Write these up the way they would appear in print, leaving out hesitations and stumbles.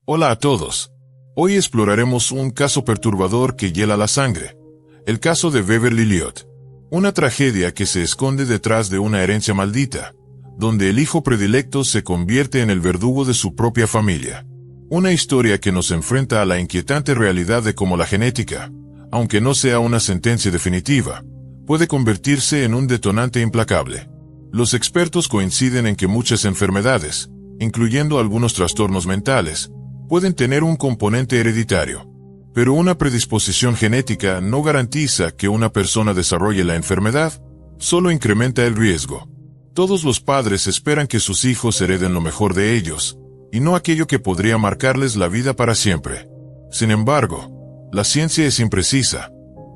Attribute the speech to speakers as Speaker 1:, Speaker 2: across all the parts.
Speaker 1: Hola a todos. Hoy exploraremos un caso perturbador que hiela la sangre. El caso de Beverly Lyotte. Una tragedia que se esconde detrás de una herencia maldita, donde el hijo predilecto se convierte en el verdugo de su propia familia. Una historia que nos enfrenta a la inquietante realidad de cómo la genética, aunque no sea una sentencia definitiva, puede convertirse en un detonante implacable. Los expertos coinciden en que muchas enfermedades, incluyendo algunos trastornos mentales, pueden tener un componente hereditario. Pero una predisposición genética no garantiza que una persona desarrolle la enfermedad, solo incrementa el riesgo. Todos los padres esperan que sus hijos hereden lo mejor de ellos, y no aquello que podría marcarles la vida para siempre. Sin embargo, la ciencia es imprecisa,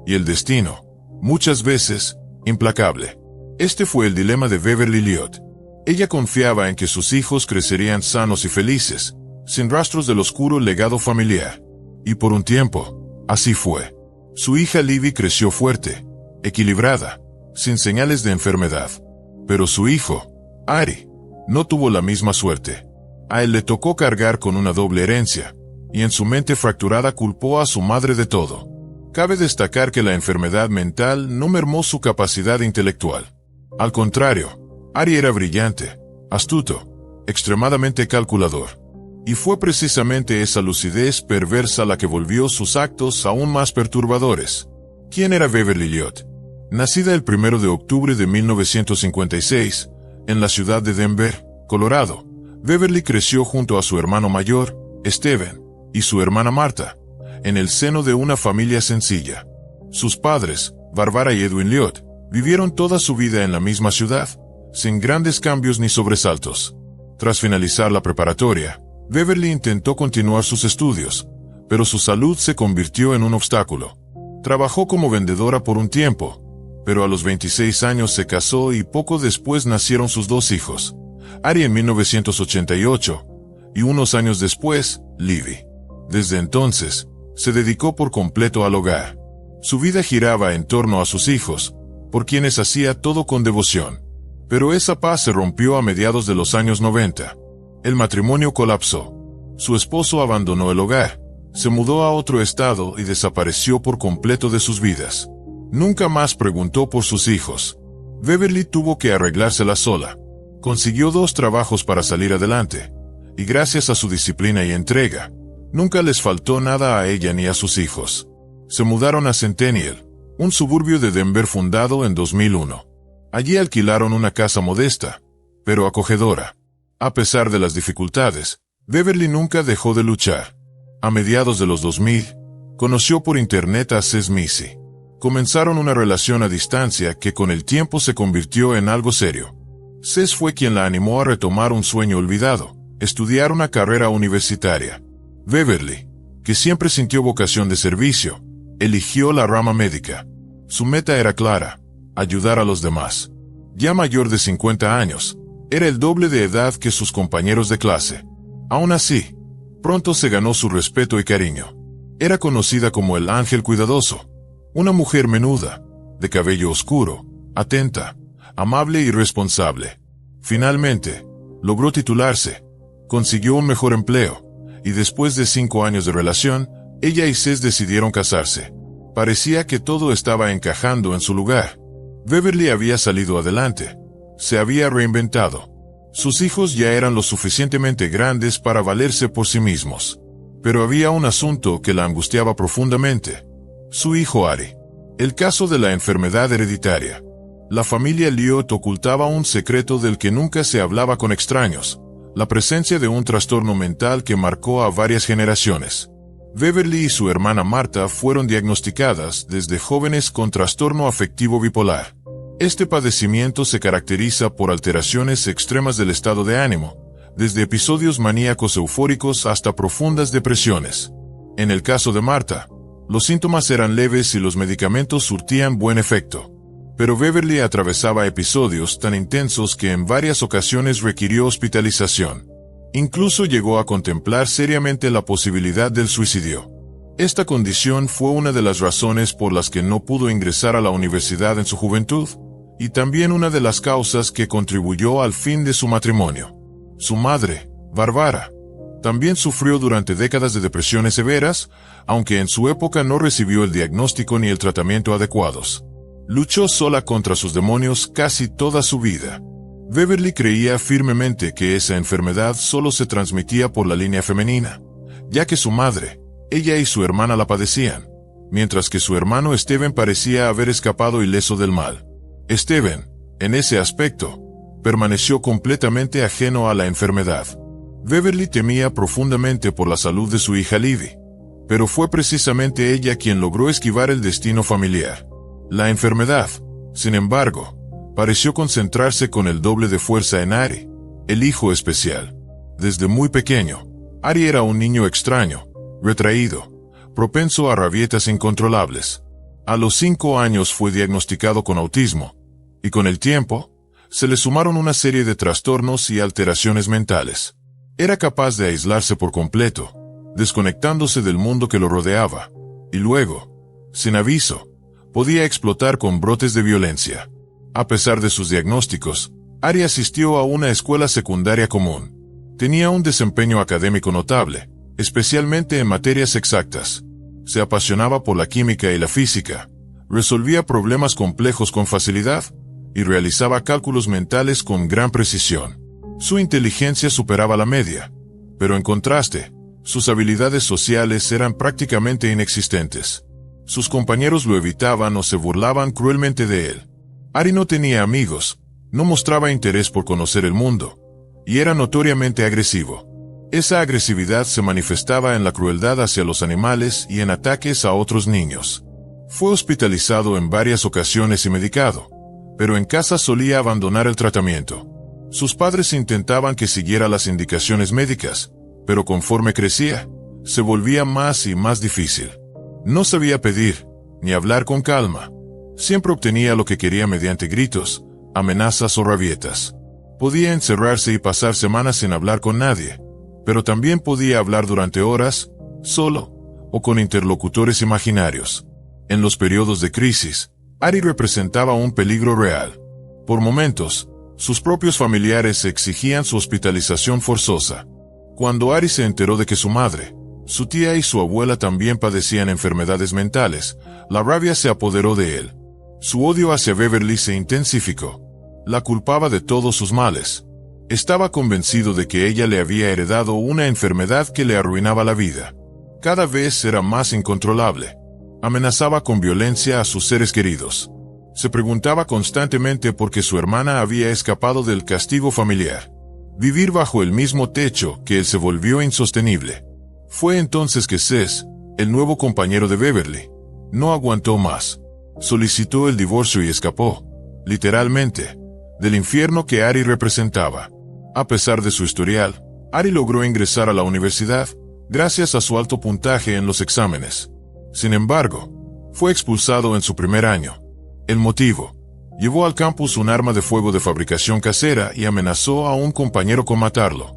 Speaker 1: y el destino, muchas veces, implacable. Este fue el dilema de Beverly Lyotte. Ella confiaba en que sus hijos crecerían sanos y felices, sin rastros del oscuro legado familiar. Y por un tiempo, así fue. Su hija Libby creció fuerte, equilibrada, sin señales de enfermedad. Pero su hijo, Ari, no tuvo la misma suerte. A él le tocó cargar con una doble herencia, y en su mente fracturada culpó a su madre de todo. Cabe destacar que la enfermedad mental no mermó su capacidad intelectual. Al contrario, Ari era brillante, astuto, extremadamente calculador. Y fue precisamente esa lucidez perversa la que volvió sus actos aún más perturbadores. ¿Quién era Beverly Lyotte? Nacida el 1 de octubre de 1956, en la ciudad de Denver, Colorado, Beverly creció junto a su hermano mayor, Steven, y su hermana Martha, en el seno de una familia sencilla. Sus padres, Barbara y Edwin Lyotte, vivieron toda su vida en la misma ciudad, sin grandes cambios ni sobresaltos. Tras finalizar la preparatoria, Beverly intentó continuar sus estudios, pero su salud se convirtió en un obstáculo. Trabajó como vendedora por un tiempo, pero a los 26 años se casó y poco después nacieron sus dos hijos, Ari en 1988, y unos años después, Libby. Desde entonces, se dedicó por completo al hogar. Su vida giraba en torno a sus hijos, por quienes hacía todo con devoción. Pero esa paz se rompió a mediados de los años 90. El matrimonio colapsó. Su esposo abandonó el hogar, se mudó a otro estado y desapareció por completo de sus vidas. Nunca más preguntó por sus hijos. Beverly tuvo que arreglársela sola. Consiguió 2 trabajos para salir adelante, y gracias a su disciplina y entrega, nunca les faltó nada a ella ni a sus hijos. Se mudaron a Centennial, un suburbio de Denver fundado en 2001. Allí alquilaron una casa modesta, pero acogedora. A pesar de las dificultades, Beverly nunca dejó de luchar. A mediados de los 2000, conoció por internet a Cez Missy. Comenzaron una relación a distancia que con el tiempo se convirtió en algo serio. Cez fue quien la animó a retomar un sueño olvidado, estudiar una carrera universitaria. Beverly, que siempre sintió vocación de servicio, eligió la rama médica. Su meta era clara: ayudar a los demás. Ya mayor de 50 años, era el doble de edad que sus compañeros de clase. Aún así, pronto se ganó su respeto y cariño. Era conocida como el ángel cuidadoso, una mujer menuda, de cabello oscuro, atenta, amable y responsable. Finalmente, logró titularse, consiguió un mejor empleo, y después de 5 años de relación, ella y Cez decidieron casarse. Parecía que todo estaba encajando en su lugar. Beverly había salido adelante. Se había reinventado. Sus hijos ya eran lo suficientemente grandes para valerse por sí mismos. Pero había un asunto que la angustiaba profundamente: su hijo Ari. El caso de la enfermedad hereditaria. La familia Lyotte ocultaba un secreto del que nunca se hablaba con extraños: la presencia de un trastorno mental que marcó a varias generaciones. Beverly y su hermana Martha fueron diagnosticadas desde jóvenes con trastorno afectivo bipolar. Este padecimiento se caracteriza por alteraciones extremas del estado de ánimo, desde episodios maníacos eufóricos hasta profundas depresiones. En el caso de Martha, los síntomas eran leves y los medicamentos surtían buen efecto. Pero Beverly atravesaba episodios tan intensos que en varias ocasiones requirió hospitalización. Incluso llegó a contemplar seriamente la posibilidad del suicidio. Esta condición fue una de las razones por las que no pudo ingresar a la universidad en su juventud, y también una de las causas que contribuyó al fin de su matrimonio. Su madre, Barbara, También sufrió durante décadas de depresiones severas, aunque en su época no recibió el diagnóstico ni el tratamiento adecuados. Luchó sola contra sus demonios casi toda su vida. Beverly creía firmemente que esa enfermedad solo se transmitía por la línea femenina, ya que su madre, ella y su hermana la padecían, mientras que su hermano Steven parecía haber escapado ileso del mal. Steven, en ese aspecto, permaneció completamente ajeno a la enfermedad. Beverly temía profundamente por la salud de su hija Livy, pero fue precisamente ella quien logró esquivar el destino familiar. La enfermedad, sin embargo, pareció concentrarse con el doble de fuerza en Ari, el hijo especial. Desde muy pequeño, Ari era un niño extraño, retraído, propenso a rabietas incontrolables. A los 5 años fue diagnosticado con autismo, y con el tiempo, se le sumaron una serie de trastornos y alteraciones mentales. Era capaz de aislarse por completo, desconectándose del mundo que lo rodeaba, y luego, sin aviso, podía explotar con brotes de violencia. A pesar de sus diagnósticos, Ari asistió a una escuela secundaria común. Tenía un desempeño académico notable, especialmente en materias exactas. Se apasionaba por la química y la física, resolvía problemas complejos con facilidad y realizaba cálculos mentales con gran precisión. Su inteligencia superaba la media, pero en contraste, sus habilidades sociales eran prácticamente inexistentes. Sus compañeros lo evitaban o se burlaban cruelmente de él. Ari no tenía amigos, no mostraba interés por conocer el mundo, y era notoriamente agresivo. Esa agresividad se manifestaba en la crueldad hacia los animales y en ataques a otros niños. Fue hospitalizado en varias ocasiones y medicado, pero en casa solía abandonar el tratamiento. Sus padres intentaban que siguiera las indicaciones médicas, pero conforme crecía, se volvía más y más difícil. No sabía pedir, ni hablar con calma. Siempre obtenía lo que quería mediante gritos, amenazas o rabietas. Podía encerrarse y pasar semanas sin hablar con nadie, pero también podía hablar durante horas, solo, o con interlocutores imaginarios. En los periodos de crisis, Ari representaba un peligro real. Por momentos, sus propios familiares exigían su hospitalización forzosa. Cuando Ari se enteró de que su madre, su tía y su abuela también padecían enfermedades mentales, la rabia se apoderó de él. Su odio hacia Beverly se intensificó. La culpaba de todos sus males. Estaba convencido de que ella le había heredado una enfermedad que le arruinaba la vida. Cada vez era más incontrolable. Amenazaba con violencia a sus seres queridos. Se preguntaba constantemente por qué su hermana había escapado del castigo familiar. Vivir bajo el mismo techo que él se volvió insostenible. Fue entonces que Cés, el nuevo compañero de Beverly, no aguantó más. Solicitó el divorcio y escapó, literalmente, del infierno que Ari representaba. A pesar de su historial, Ari logró ingresar a la universidad, gracias a su alto puntaje en los exámenes. Sin embargo, fue expulsado en su primer año. El motivo: llevó al campus un arma de fuego de fabricación casera y amenazó a un compañero con matarlo.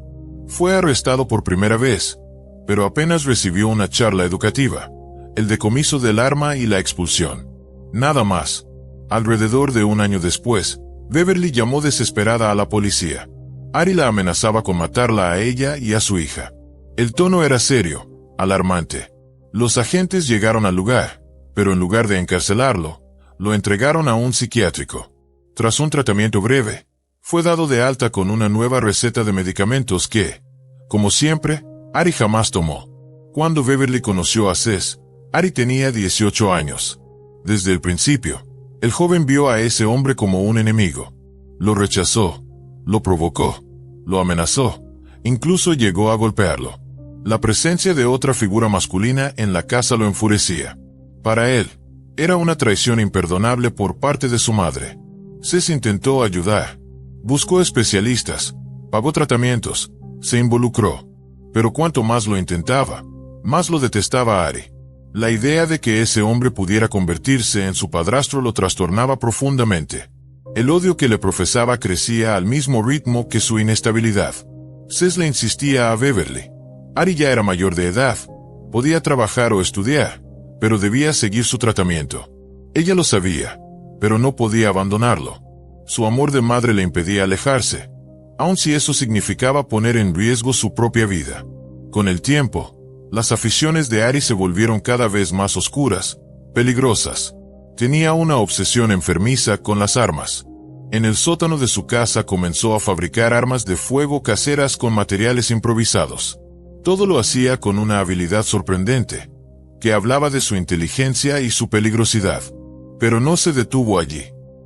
Speaker 1: Fue arrestado por primera vez, pero apenas recibió una charla educativa, el decomiso del arma y la expulsión. Nada más. Alrededor de un año después, Beverly llamó desesperada a la policía. Ari la amenazaba con matarla a ella y a su hija. El tono era serio, alarmante. Los agentes llegaron al lugar, pero en lugar de encarcelarlo, lo entregaron a un psiquiátrico. Tras un tratamiento breve, fue dado de alta con una nueva receta de medicamentos que, como siempre, Ari jamás tomó. Cuando Beverly conoció a Cés, Ari tenía 18 años. Desde el principio, el joven vio a ese hombre como un enemigo. Lo rechazó, lo provocó, lo amenazó, incluso llegó a golpearlo. La presencia de otra figura masculina en la casa lo enfurecía. Para él, era una traición imperdonable por parte de su madre. Cés intentó ayudar, buscó especialistas, pagó tratamientos, se involucró. Pero cuanto más lo intentaba, más lo detestaba Ari. La idea de que ese hombre pudiera convertirse en su padrastro lo trastornaba profundamente. El odio que le profesaba crecía al mismo ritmo que su inestabilidad. Cés le insistía a Beverly. Ari ya era mayor de edad, podía trabajar o estudiar, pero debía seguir su tratamiento. Ella lo sabía, pero no podía abandonarlo. Su amor de madre le impedía alejarse, aun si eso significaba poner en riesgo su propia vida. Con el tiempo, las aficiones de Ari se volvieron cada vez más oscuras, peligrosas. Tenía una obsesión enfermiza con las armas. En el sótano de su casa comenzó a fabricar armas de fuego caseras con materiales improvisados. Todo lo hacía con una habilidad sorprendente, que hablaba de su inteligencia y su peligrosidad. Pero no se detuvo allí.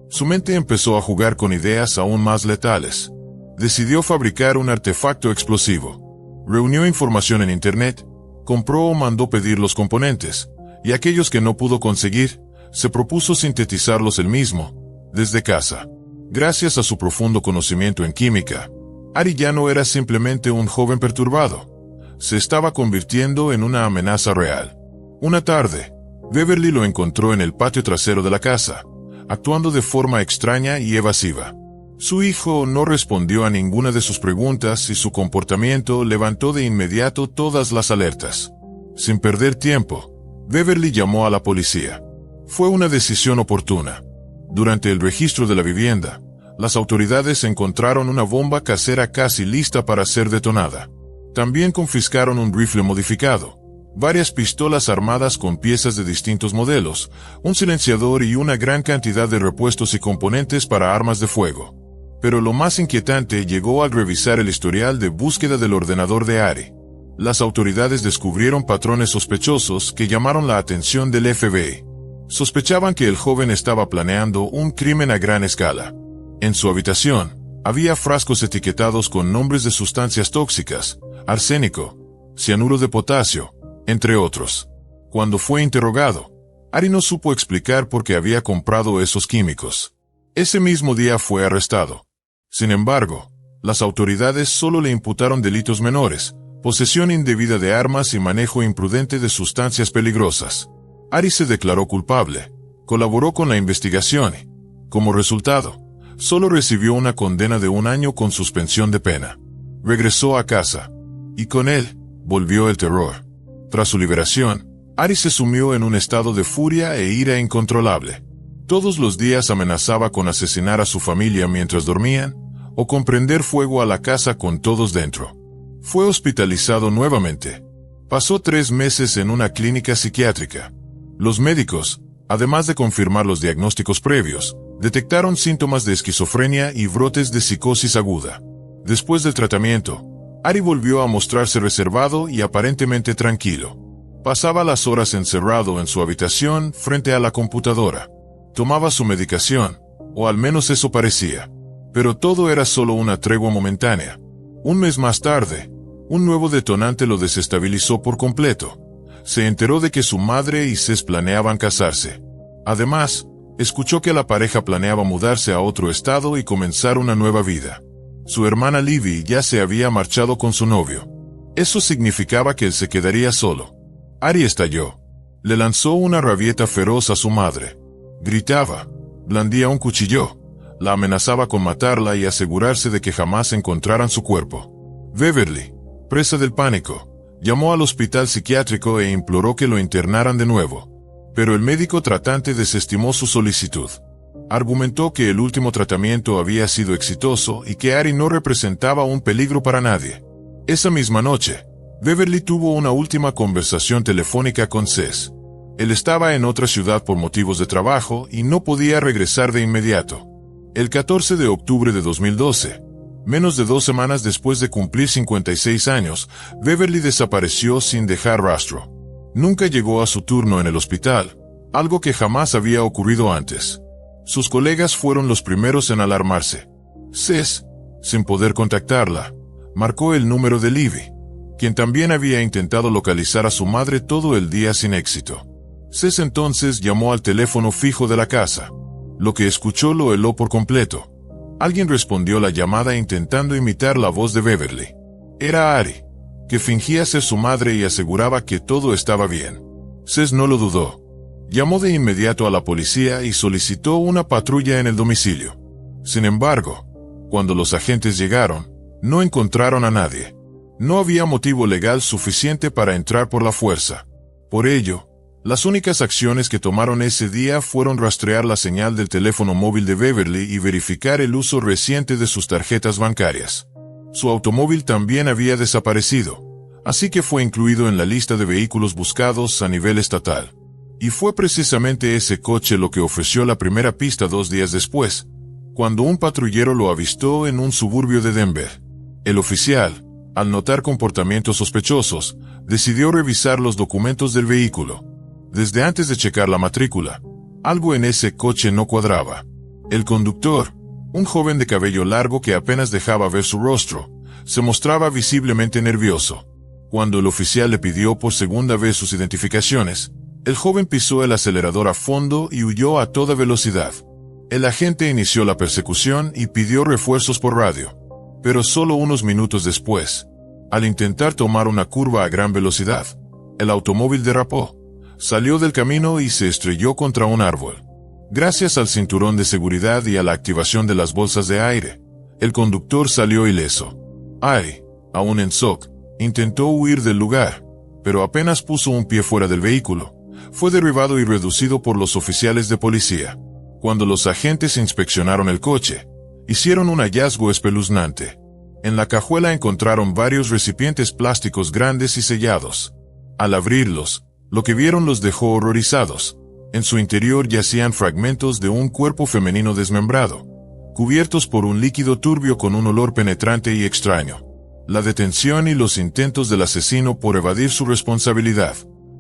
Speaker 1: Su mente empezó a jugar con ideas aún más letales. Decidió fabricar un artefacto explosivo. Reunió información en Internet, compró o mandó pedir los componentes, y aquellos que no pudo conseguir, se propuso sintetizarlos él mismo, desde casa. Gracias a su profundo conocimiento en química, Ari ya no era simplemente un joven perturbado. Se estaba convirtiendo en una amenaza real. Una tarde, Beverly lo encontró en el patio trasero de la casa, actuando de forma extraña y evasiva. Su hijo no respondió a ninguna de sus preguntas y su comportamiento levantó de inmediato todas las alertas. Sin perder tiempo, Beverly llamó a la policía. Fue una decisión oportuna. Durante el registro de la vivienda, las autoridades encontraron una bomba casera casi lista para ser detonada. También confiscaron un rifle modificado, varias pistolas armadas con piezas de distintos modelos, un silenciador y una gran cantidad de repuestos y componentes para armas de fuego. Pero lo más inquietante llegó al revisar el historial de búsqueda del ordenador de Ari. Las autoridades descubrieron patrones sospechosos que llamaron la atención del FBI. Sospechaban que el joven estaba planeando un crimen a gran escala. En su habitación, había frascos etiquetados con nombres de sustancias tóxicas, arsénico, cianuro de potasio, entre otros. Cuando fue interrogado, Ari no supo explicar por qué había comprado esos químicos. Ese mismo día fue arrestado. Sin embargo, las autoridades solo le imputaron delitos menores, posesión indebida de armas y manejo imprudente de sustancias peligrosas. Ari se declaró culpable, colaboró con la investigación y, como resultado, solo recibió una condena de 1 año con suspensión de pena. Regresó a casa, y con él, volvió el terror. Tras su liberación, Ari se sumió en un estado de furia e ira incontrolable. Todos los días amenazaba con asesinar a su familia mientras dormían, o con prender fuego a la casa con todos dentro. Fue hospitalizado nuevamente. Pasó 3 meses en una clínica psiquiátrica. Los médicos, además de confirmar los diagnósticos previos, detectaron síntomas de esquizofrenia y brotes de psicosis aguda. Después del tratamiento, Ari volvió a mostrarse reservado y aparentemente tranquilo. Pasaba las horas encerrado en su habitación frente a la computadora. Tomaba su medicación, o al menos eso parecía. Pero todo era solo una tregua momentánea. 1 mes más tarde, un nuevo detonante lo desestabilizó por completo. Se enteró de que su madre y Cés planeaban casarse. Además, escuchó que la pareja planeaba mudarse a otro estado y comenzar una nueva vida. Su hermana Libby ya se había marchado con su novio. Eso significaba que él se quedaría solo. Ari estalló. Le lanzó una rabieta feroz a su madre. Gritaba, blandía un cuchillo, la amenazaba con matarla y asegurarse de que jamás encontraran su cuerpo. Beverly, presa del pánico, llamó al hospital psiquiátrico e imploró que lo internaran de nuevo. Pero el médico tratante desestimó su solicitud. Argumentó que el último tratamiento había sido exitoso y que Ari no representaba un peligro para nadie. Esa misma noche, Beverly tuvo una última conversación telefónica con Cés. Él estaba en otra ciudad por motivos de trabajo y no podía regresar de inmediato. El 14 de octubre de 2012, menos de 2 semanas después de cumplir 56 años, Beverly desapareció sin dejar rastro. Nunca llegó a su turno en el hospital, algo que jamás había ocurrido antes. Sus colegas fueron los primeros en alarmarse. Cés, sin poder contactarla, marcó el número de Libby, quien también había intentado localizar a su madre todo el día sin éxito. Cés entonces llamó al teléfono fijo de la casa. Lo que escuchó lo heló por completo. Alguien respondió la llamada intentando imitar la voz de Beverly. Era Ari, que fingía ser su madre y aseguraba que todo estaba bien. Cés no lo dudó. Llamó de inmediato a la policía y solicitó una patrulla en el domicilio. Sin embargo, cuando los agentes llegaron, no encontraron a nadie. No había motivo legal suficiente para entrar por la fuerza. Por ello, las únicas acciones que tomaron ese día fueron rastrear la señal del teléfono móvil de Beverly y verificar el uso reciente de sus tarjetas bancarias. Su automóvil también había desaparecido, así que fue incluido en la lista de vehículos buscados a nivel estatal. Y fue precisamente ese coche lo que ofreció la primera pista 2 días después, cuando un patrullero lo avistó en un suburbio de Denver. El oficial, al notar comportamientos sospechosos, decidió revisar los documentos del vehículo. Desde antes de checar la matrícula, algo en ese coche no cuadraba. El conductor, un joven de cabello largo que apenas dejaba ver su rostro, se mostraba visiblemente nervioso. Cuando el oficial le pidió por segunda vez sus identificaciones, el joven pisó el acelerador a fondo y huyó a toda velocidad. El agente inició la persecución y pidió refuerzos por radio. Pero solo unos minutos después, al intentar tomar una curva a gran velocidad, el automóvil derrapó, salió del camino y se estrelló contra un árbol. Gracias al cinturón de seguridad y a la activación de las bolsas de aire, el conductor salió ileso. Ari, aún en shock, intentó huir del lugar, pero apenas puso un pie fuera del vehículo, fue derribado y reducido por los oficiales de policía. Cuando los agentes inspeccionaron el coche, hicieron un hallazgo espeluznante. En la cajuela encontraron varios recipientes plásticos grandes y sellados. Al abrirlos, lo que vieron los dejó horrorizados. En su interior yacían fragmentos de un cuerpo femenino desmembrado, cubiertos por un líquido turbio con un olor penetrante y extraño. La detención y los intentos del asesino por evadir su responsabilidad.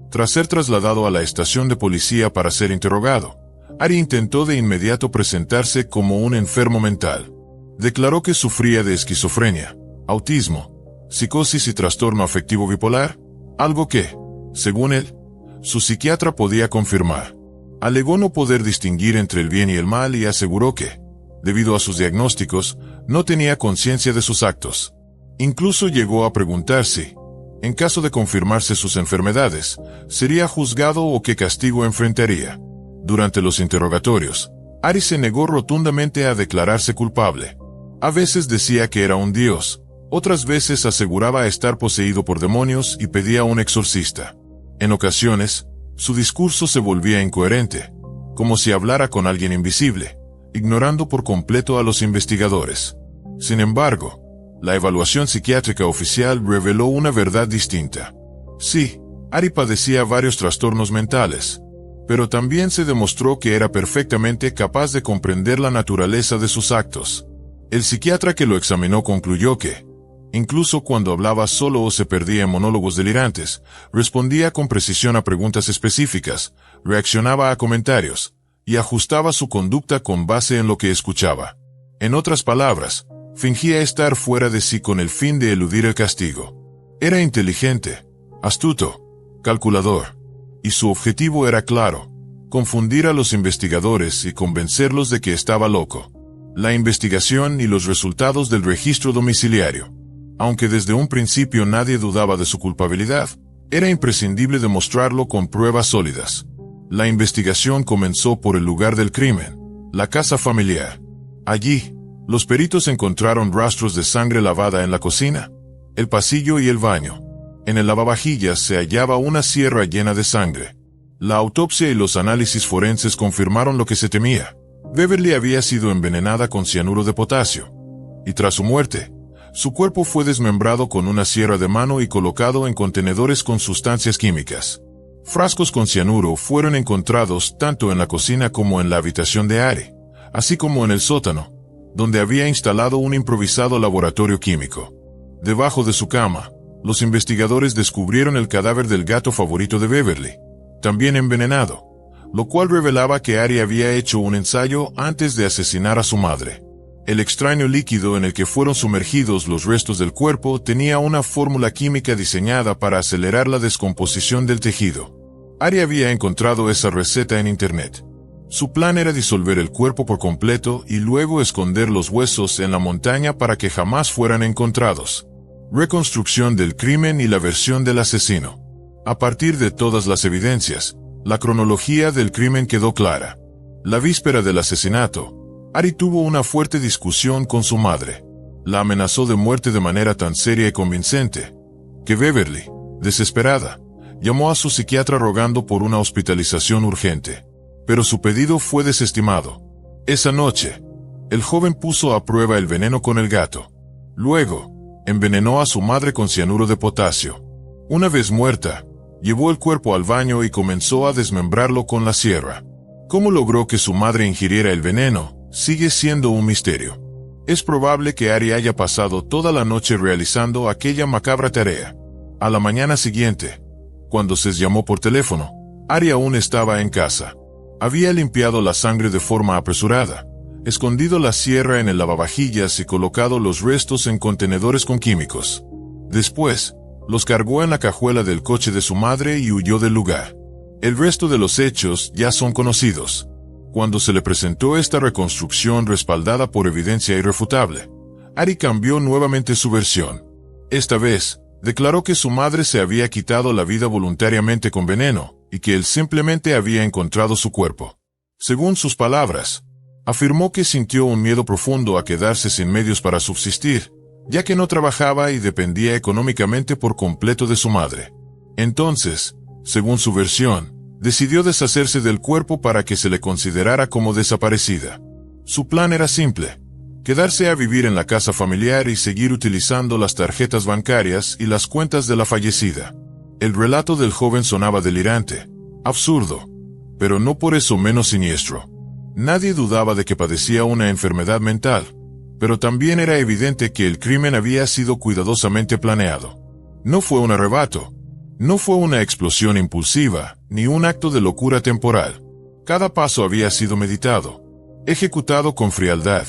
Speaker 1: Tras ser trasladado a la estación de policía para ser interrogado, Ari intentó de inmediato presentarse como un enfermo mental. Declaró que sufría de esquizofrenia, autismo, psicosis y trastorno afectivo bipolar, algo que, según él, su psiquiatra podía confirmar. Alegó no poder distinguir entre el bien y el mal y aseguró que, debido a sus diagnósticos, no tenía conciencia de sus actos. Incluso llegó a preguntar si, en caso de confirmarse sus enfermedades, sería juzgado o qué castigo enfrentaría. Durante los interrogatorios, Ari se negó rotundamente a declararse culpable. A veces decía que era un dios, otras veces aseguraba estar poseído por demonios y pedía un exorcista. En ocasiones, su discurso se volvía incoherente, como si hablara con alguien invisible, ignorando por completo a los investigadores. Sin embargo, la evaluación psiquiátrica oficial reveló una verdad distinta. Sí, Ari padecía varios trastornos mentales, pero también se demostró que era perfectamente capaz de comprender la naturaleza de sus actos. El psiquiatra que lo examinó concluyó que, incluso cuando hablaba solo o se perdía en monólogos delirantes, respondía con precisión a preguntas específicas, reaccionaba a comentarios, y ajustaba su conducta con base en lo que escuchaba. En otras palabras, fingía estar fuera de sí con el fin de eludir el castigo. Era inteligente, astuto, calculador, y su objetivo era claro: confundir a los investigadores y convencerlos de que estaba loco. La investigación y los resultados del registro domiciliario. Aunque desde un principio nadie dudaba de su culpabilidad, era imprescindible demostrarlo con pruebas sólidas. La investigación comenzó por el lugar del crimen, la casa familiar. Allí, los peritos encontraron rastros de sangre lavada en la cocina, el pasillo y el baño. En el lavavajillas se hallaba una sierra llena de sangre. La autopsia y los análisis forenses confirmaron lo que se temía. Beverly había sido envenenada con cianuro de potasio. Y tras su muerte, su cuerpo fue desmembrado con una sierra de mano y colocado en contenedores con sustancias químicas. Frascos con cianuro fueron encontrados tanto en la cocina como en la habitación de Ari, así como en el sótano, donde había instalado un improvisado laboratorio químico. Debajo de su cama, los investigadores descubrieron el cadáver del gato favorito de Beverly, también envenenado, lo cual revelaba que Ari había hecho un ensayo antes de asesinar a su madre. El extraño líquido en el que fueron sumergidos los restos del cuerpo tenía una fórmula química diseñada para acelerar la descomposición del tejido. Ari había encontrado esa receta en internet. Su plan era disolver el cuerpo por completo y luego esconder los huesos en la montaña para que jamás fueran encontrados. Reconstrucción del crimen y la versión del asesino. A partir de todas las evidencias, la cronología del crimen quedó clara. La víspera del asesinato, Ari tuvo una fuerte discusión con su madre. La amenazó de muerte de manera tan seria y convincente, que Beverly, desesperada, llamó a su psiquiatra rogando por una hospitalización urgente. Pero su pedido fue desestimado. Esa noche, el joven puso a prueba el veneno con el gato. Luego, envenenó a su madre con cianuro de potasio. Una vez muerta, llevó el cuerpo al baño y comenzó a desmembrarlo con la sierra. ¿Cómo logró que su madre ingiriera el veneno? Sigue siendo un misterio. Es probable que Ari haya pasado toda la noche realizando aquella macabra tarea. A la mañana siguiente, cuando se llamó por teléfono, Ari aún estaba en casa. Había limpiado la sangre de forma apresurada, escondido la sierra en el lavavajillas y colocado los restos en contenedores con químicos. Después, los cargó en la cajuela del coche de su madre y huyó del lugar. El resto de los hechos ya son conocidos. Cuando se le presentó esta reconstrucción respaldada por evidencia irrefutable, Ari cambió nuevamente su versión. Esta vez, declaró que su madre se había quitado la vida voluntariamente con veneno, y que él simplemente había encontrado su cuerpo. Según sus palabras, afirmó que sintió un miedo profundo a quedarse sin medios para subsistir, ya que no trabajaba y dependía económicamente por completo de su madre. Entonces, según su versión, decidió deshacerse del cuerpo para que se le considerara como desaparecida. Su plan era simple: quedarse a vivir en la casa familiar y seguir utilizando las tarjetas bancarias y las cuentas de la fallecida. El relato del joven sonaba delirante, absurdo, pero no por eso menos siniestro. Nadie dudaba de que padecía una enfermedad mental, pero también era evidente que el crimen había sido cuidadosamente planeado. No fue un arrebato, no fue una explosión impulsiva, ni un acto de locura temporal. Cada paso había sido meditado, ejecutado con frialdad.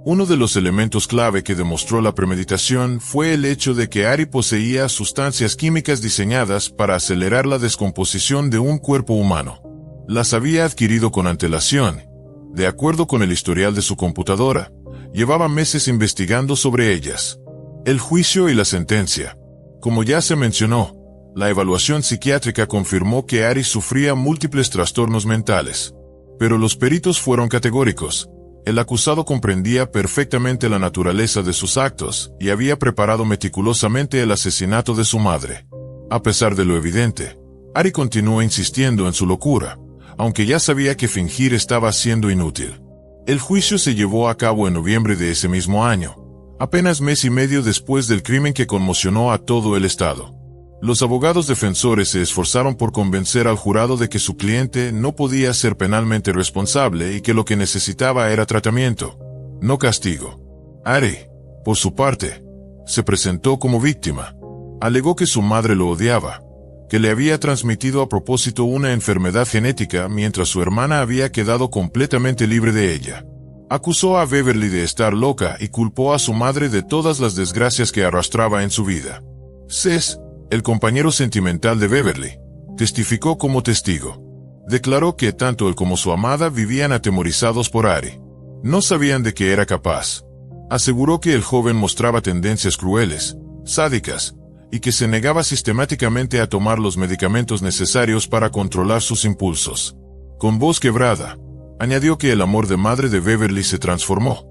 Speaker 1: Uno de los elementos clave que demostró la premeditación fue el hecho de que Ari poseía sustancias químicas diseñadas para acelerar la descomposición de un cuerpo humano. Las había adquirido con antelación. De acuerdo con el historial de su computadora, llevaba meses investigando sobre ellas. El juicio y la sentencia. Como ya se mencionó, la evaluación psiquiátrica confirmó que Ari sufría múltiples trastornos mentales. Pero los peritos fueron categóricos. El acusado comprendía perfectamente la naturaleza de sus actos y había preparado meticulosamente el asesinato de su madre. A pesar de lo evidente, Ari continuó insistiendo en su locura, aunque ya sabía que fingir estaba siendo inútil. El juicio se llevó a cabo en noviembre de ese mismo año, apenas mes y medio después del crimen que conmocionó a todo el estado. Los abogados defensores se esforzaron por convencer al jurado de que su cliente no podía ser penalmente responsable y que lo que necesitaba era tratamiento, no castigo. Ari, por su parte, se presentó como víctima. Alegó que su madre lo odiaba, que le había transmitido a propósito una enfermedad genética mientras su hermana había quedado completamente libre de ella. Acusó a Beverly de estar loca y culpó a su madre de todas las desgracias que arrastraba en su vida. Seth, el compañero sentimental de Beverly, testificó como testigo. Declaró que tanto él como su amada vivían atemorizados por Ari. No sabían de qué era capaz. Aseguró que el joven mostraba tendencias crueles, sádicas, y que se negaba sistemáticamente a tomar los medicamentos necesarios para controlar sus impulsos. Con voz quebrada, añadió que el amor de madre de Beverly se transformó,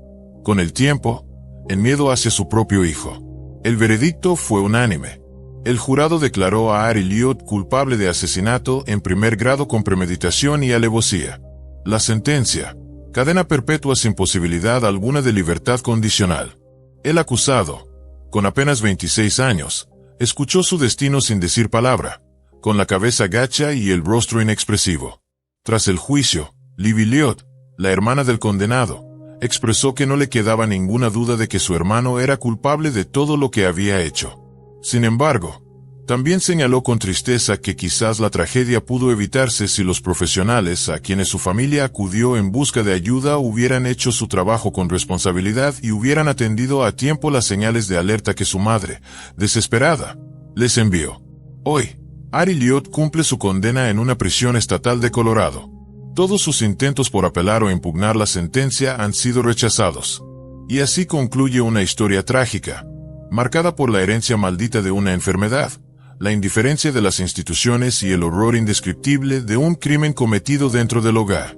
Speaker 1: con el tiempo, en miedo hacia su propio hijo. El veredicto fue unánime. El jurado declaró a Ari Liotte culpable de asesinato en primer grado con premeditación y alevosía. La sentencia: cadena perpetua sin posibilidad alguna de libertad condicional. El acusado, con apenas 26 años, escuchó su destino sin decir palabra, con la cabeza gacha y el rostro inexpresivo. Tras el juicio, Libby Liotte, la hermana del condenado, expresó que no le quedaba ninguna duda de que su hermano era culpable de todo lo que había hecho. Sin embargo, también señaló con tristeza que quizás la tragedia pudo evitarse si los profesionales a quienes su familia acudió en busca de ayuda hubieran hecho su trabajo con responsabilidad y hubieran atendido a tiempo las señales de alerta que su madre, desesperada, les envió. Hoy, Ari Liotte cumple su condena en una prisión estatal de Colorado. Todos sus intentos por apelar o impugnar la sentencia han sido rechazados. Y así concluye una historia trágica, marcada por la herencia maldita de una enfermedad, la indiferencia de las instituciones y el horror indescriptible de un crimen cometido dentro del hogar.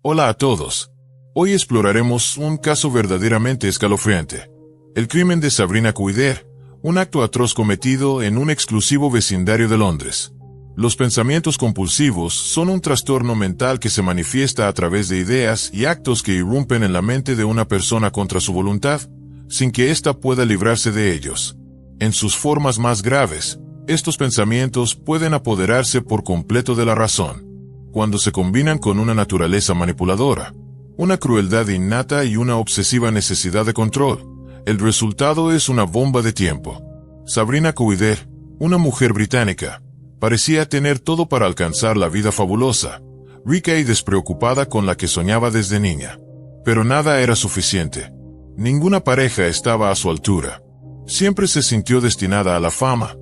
Speaker 1: Hola a todos. Hoy exploraremos un caso verdaderamente escalofriante. El crimen de Sabrina Cuider, un acto atroz cometido en un exclusivo vecindario de Londres. Los pensamientos compulsivos son un trastorno mental que se manifiesta a través de ideas y actos que irrumpen en la mente de una persona contra su voluntad, sin que ésta pueda librarse de ellos. En sus formas más graves, estos pensamientos pueden apoderarse por completo de la razón. Cuando se combinan con una naturaleza manipuladora, una crueldad innata y una obsesiva necesidad de control, el resultado es una bomba de tiempo. Sabrina Couder, una mujer británica, parecía tener todo para alcanzar la vida fabulosa, rica y despreocupada con la que soñaba desde niña. Pero nada era suficiente. Ninguna pareja estaba a su altura. Siempre se sintió destinada a la fama,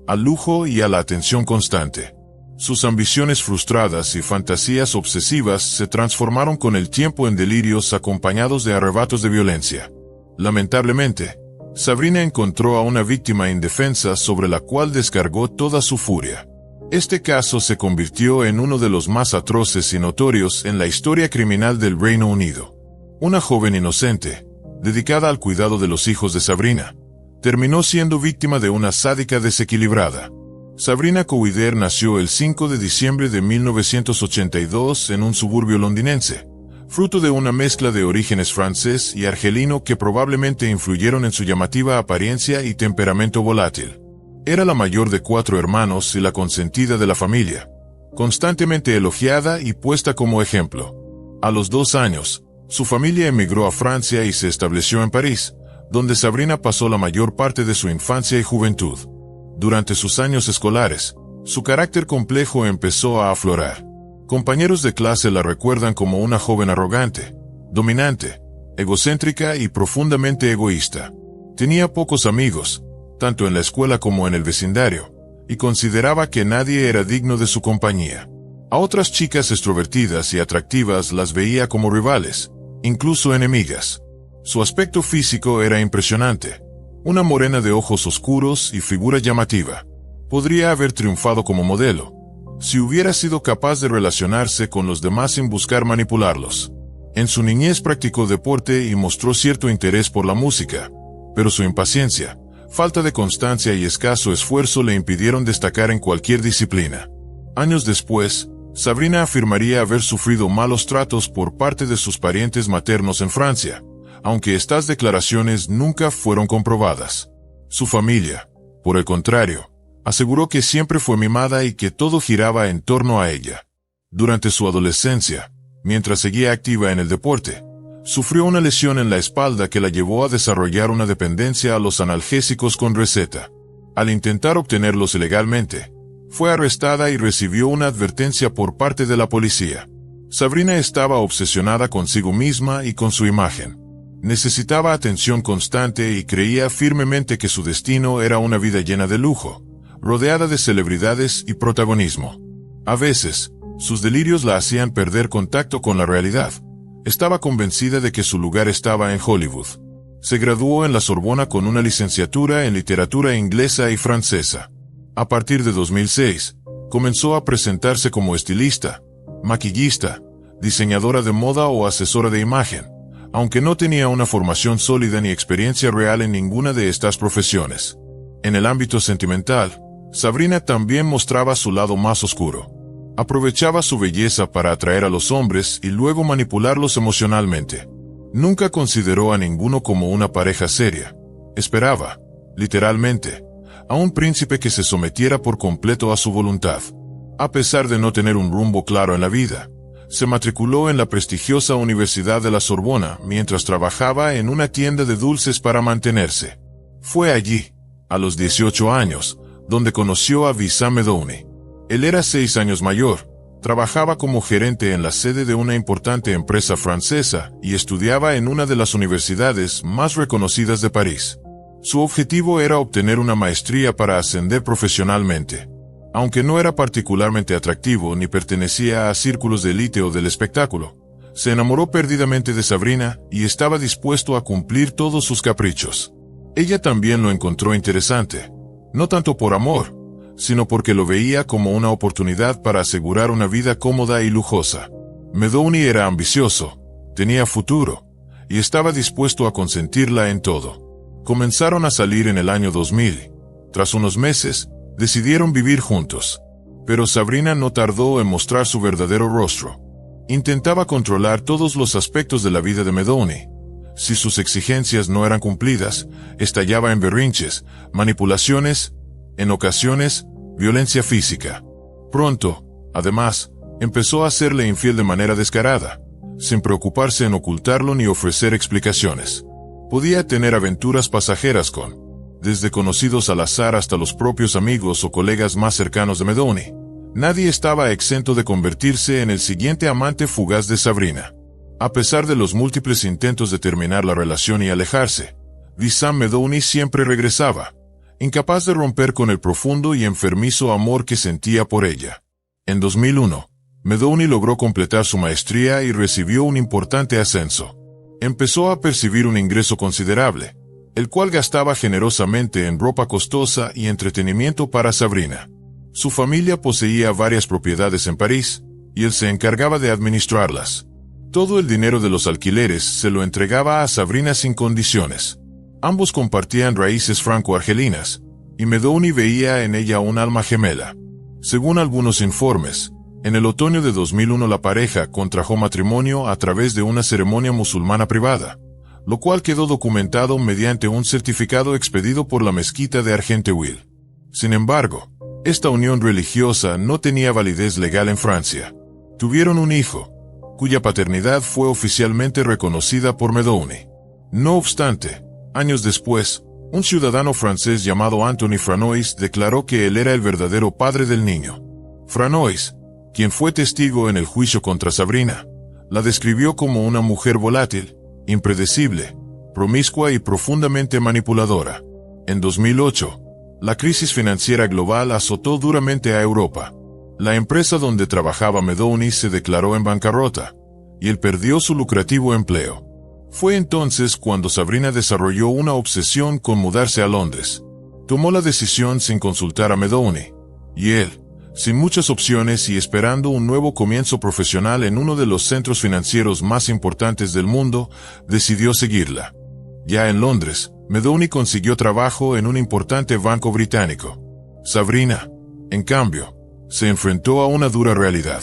Speaker 1: al lujo y a la atención constante. Sus ambiciones frustradas y fantasías obsesivas se transformaron con el tiempo en delirios acompañados de arrebatos de violencia. Lamentablemente, Sabrina encontró a una víctima indefensa sobre la cual descargó toda su furia. Este caso se convirtió en uno de los más atroces y notorios en la historia criminal del Reino Unido. Una joven inocente, dedicada al cuidado de los hijos de Sabrina, terminó siendo víctima de una sádica desequilibrada. Sabrina Couder nació el 5 de diciembre de 1982 en un suburbio londinense, fruto de una mezcla de orígenes francés y argelino que probablemente influyeron en su llamativa apariencia y temperamento volátil. Era la mayor de 4 hermanos y la consentida de la familia, constantemente elogiada y puesta como ejemplo. A los 2 años, su familia emigró a Francia y se estableció en París, donde Sabrina pasó la mayor parte de su infancia y juventud. Durante sus años escolares, su carácter complejo empezó a aflorar. Compañeros de clase la recuerdan como una joven arrogante, dominante, egocéntrica y profundamente egoísta. Tenía pocos amigos, tanto en la escuela como en el vecindario, y consideraba que nadie era digno de su compañía. A otras chicas extrovertidas y atractivas las veía como rivales, incluso enemigas. Su aspecto físico era impresionante. Una morena de ojos oscuros y figura llamativa. Podría haber triunfado como modelo, si hubiera sido capaz de relacionarse con los demás sin buscar manipularlos. En su niñez practicó deporte y mostró cierto interés por la música, pero su impaciencia, falta de constancia y escaso esfuerzo le impidieron destacar en cualquier disciplina. Años después, Sabrina afirmaría haber sufrido malos tratos por parte de sus parientes maternos en Francia, aunque estas declaraciones nunca fueron comprobadas. Su familia, por el contrario, aseguró que siempre fue mimada y que todo giraba en torno a ella. Durante su adolescencia, mientras seguía activa en el deporte, sufrió una lesión en la espalda que la llevó a desarrollar una dependencia a los analgésicos con receta. Al intentar obtenerlos ilegalmente, fue arrestada y recibió una advertencia por parte de la policía. Sabrina estaba obsesionada consigo misma y con su imagen. Necesitaba atención constante y creía firmemente que su destino era una vida llena de lujo, rodeada de celebridades y protagonismo. A veces, sus delirios la hacían perder contacto con la realidad. Estaba convencida de que su lugar estaba en Hollywood. Se graduó en la Sorbona con una licenciatura en literatura inglesa y francesa. A partir de 2006, comenzó a presentarse como estilista, maquillista, diseñadora de moda o asesora de imagen, aunque no tenía una formación sólida ni experiencia real en ninguna de estas profesiones. En el ámbito sentimental, Sabrina también mostraba su lado más oscuro. Aprovechaba su belleza para atraer a los hombres y luego manipularlos emocionalmente. Nunca consideró a ninguno como una pareja seria. Esperaba, literalmente, a un príncipe que se sometiera por completo a su voluntad. A pesar de no tener un rumbo claro en la vida, se matriculó en la prestigiosa Universidad de la Sorbona mientras trabajaba en una tienda de dulces para mantenerse. Fue allí, a los 18 años, donde conoció a Vincent Medouni. Él era 6 años mayor, trabajaba como gerente en la sede de una importante empresa francesa y estudiaba en una de las universidades más reconocidas de París. Su objetivo era obtener una maestría para ascender profesionalmente. Aunque no era particularmente atractivo ni pertenecía a círculos de élite o del espectáculo, se enamoró perdidamente de Sabrina y estaba dispuesto a cumplir todos sus caprichos. Ella también lo encontró interesante, no tanto por amor, sino porque lo veía como una oportunidad para asegurar una vida cómoda y lujosa. Medouni era ambicioso, tenía futuro, y estaba dispuesto a consentirla en todo. Comenzaron a salir en el año 2000. Tras unos meses, decidieron vivir juntos. Pero Sabrina no tardó en mostrar su verdadero rostro. Intentaba controlar todos los aspectos de la vida de Medouni. Si sus exigencias no eran cumplidas, estallaba en berrinches, manipulaciones, en ocasiones, violencia física. Pronto, además, empezó a serle infiel de manera descarada, sin preocuparse en ocultarlo ni ofrecer explicaciones. Podía tener aventuras pasajeras desde conocidos al azar hasta los propios amigos o colegas más cercanos de Medoni. Nadie estaba exento de convertirse en el siguiente amante fugaz de Sabrina. A pesar de los múltiples intentos de terminar la relación y alejarse, Wissam Medoni siempre regresaba, incapaz de romper con el profundo y enfermizo amor que sentía por ella. En 2001, Medoni logró completar su maestría y recibió un importante ascenso. Empezó a percibir un ingreso considerable, el cual gastaba generosamente en ropa costosa y entretenimiento para Sabrina. Su familia poseía varias propiedades en París, y él se encargaba de administrarlas. Todo el dinero de los alquileres se lo entregaba a Sabrina sin condiciones. Ambos compartían raíces franco-argelinas, y Medoni veía en ella un alma gemela. Según algunos informes, en el otoño de 2001 la pareja contrajo matrimonio a través de una ceremonia musulmana privada, lo cual quedó documentado mediante un certificado expedido por la mezquita de Argenteuil. Sin embargo, esta unión religiosa no tenía validez legal en Francia. Tuvieron un hijo, cuya paternidad fue oficialmente reconocida por Medoni. No obstante, años después, un ciudadano francés llamado Anthony Franois declaró que él era el verdadero padre del niño. Franois, quien fue testigo en el juicio contra Sabrina, la describió como una mujer volátil, impredecible, promiscua y profundamente manipuladora. En 2008, la crisis financiera global azotó duramente a Europa. La empresa donde trabajaba Medoni se declaró en bancarrota, y él perdió su lucrativo empleo. Fue entonces cuando Sabrina desarrolló una obsesión con mudarse a Londres. Tomó la decisión sin consultar a Medoni, y él, sin muchas opciones y esperando un nuevo comienzo profesional en uno de los centros financieros más importantes del mundo, decidió seguirla. Ya en Londres, Medoni consiguió trabajo en un importante banco británico. Sabrina, en cambio, se enfrentó a una dura realidad.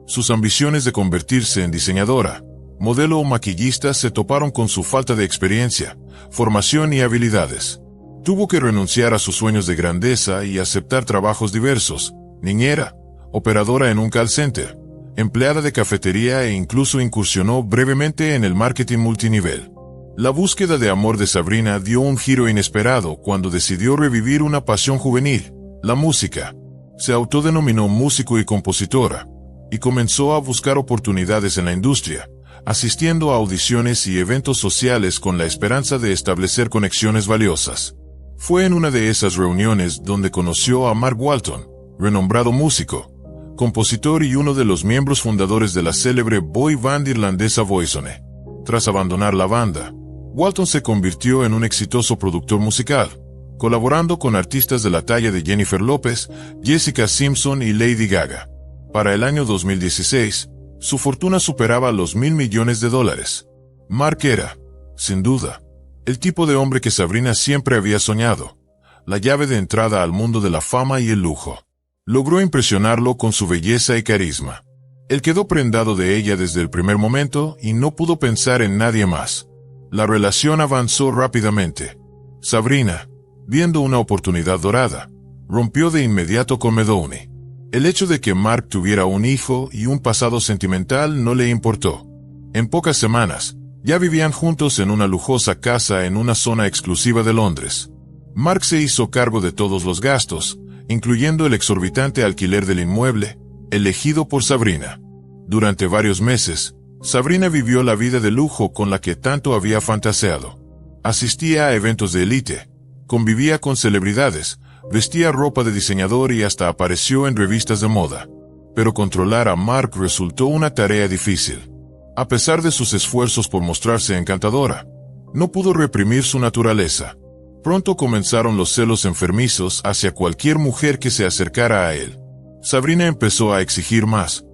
Speaker 1: Sus ambiciones de convertirse en diseñadora, modelo o maquillista se toparon con su falta de experiencia, formación y habilidades. Tuvo que renunciar a sus sueños de grandeza y aceptar trabajos diversos: niñera, operadora en un call center, empleada de cafetería e incluso incursionó brevemente en el marketing multinivel. La búsqueda de amor de Sabrina dio un giro inesperado cuando decidió revivir una pasión juvenil, la música. Se autodenominó músico y compositora, y comenzó a buscar oportunidades en la industria, asistiendo a audiciones y eventos sociales con la esperanza de establecer conexiones valiosas. Fue en una de esas reuniones donde conoció a Mark Walton, renombrado músico, compositor y uno de los miembros fundadores de la célebre boy band irlandesa Boyzone. Tras abandonar la banda, Walton se convirtió en un exitoso productor musical, colaborando con artistas de la talla de Jennifer López, Jessica Simpson y Lady Gaga. Para el año 2016, su fortuna superaba los $1.000 millones. Mark era, sin duda, el tipo de hombre que Sabrina siempre había soñado, la llave de entrada al mundo de la fama y el lujo. Logró impresionarlo con su belleza y carisma. Él quedó prendado de ella desde el primer momento y no pudo pensar en nadie más. La relación avanzó rápidamente. Sabrina, viendo una oportunidad dorada, rompió de inmediato con Medoni. El hecho de que Mark tuviera un hijo y un pasado sentimental no le importó. En pocas semanas, ya vivían juntos en una lujosa casa en una zona exclusiva de Londres. Mark se hizo cargo de todos los gastos, incluyendo el exorbitante alquiler del inmueble, elegido por Sabrina. Durante varios meses, Sabrina vivió la vida de lujo con la que tanto había fantaseado. Asistía a eventos de élite, convivía con celebridades, vestía ropa de diseñador y hasta apareció en revistas de moda. Pero controlar a Mark resultó una tarea difícil. A pesar de sus esfuerzos por mostrarse encantadora, no pudo reprimir su naturaleza. Pronto comenzaron los celos enfermizos hacia cualquier mujer que se acercara a él. Sabrina empezó a exigir más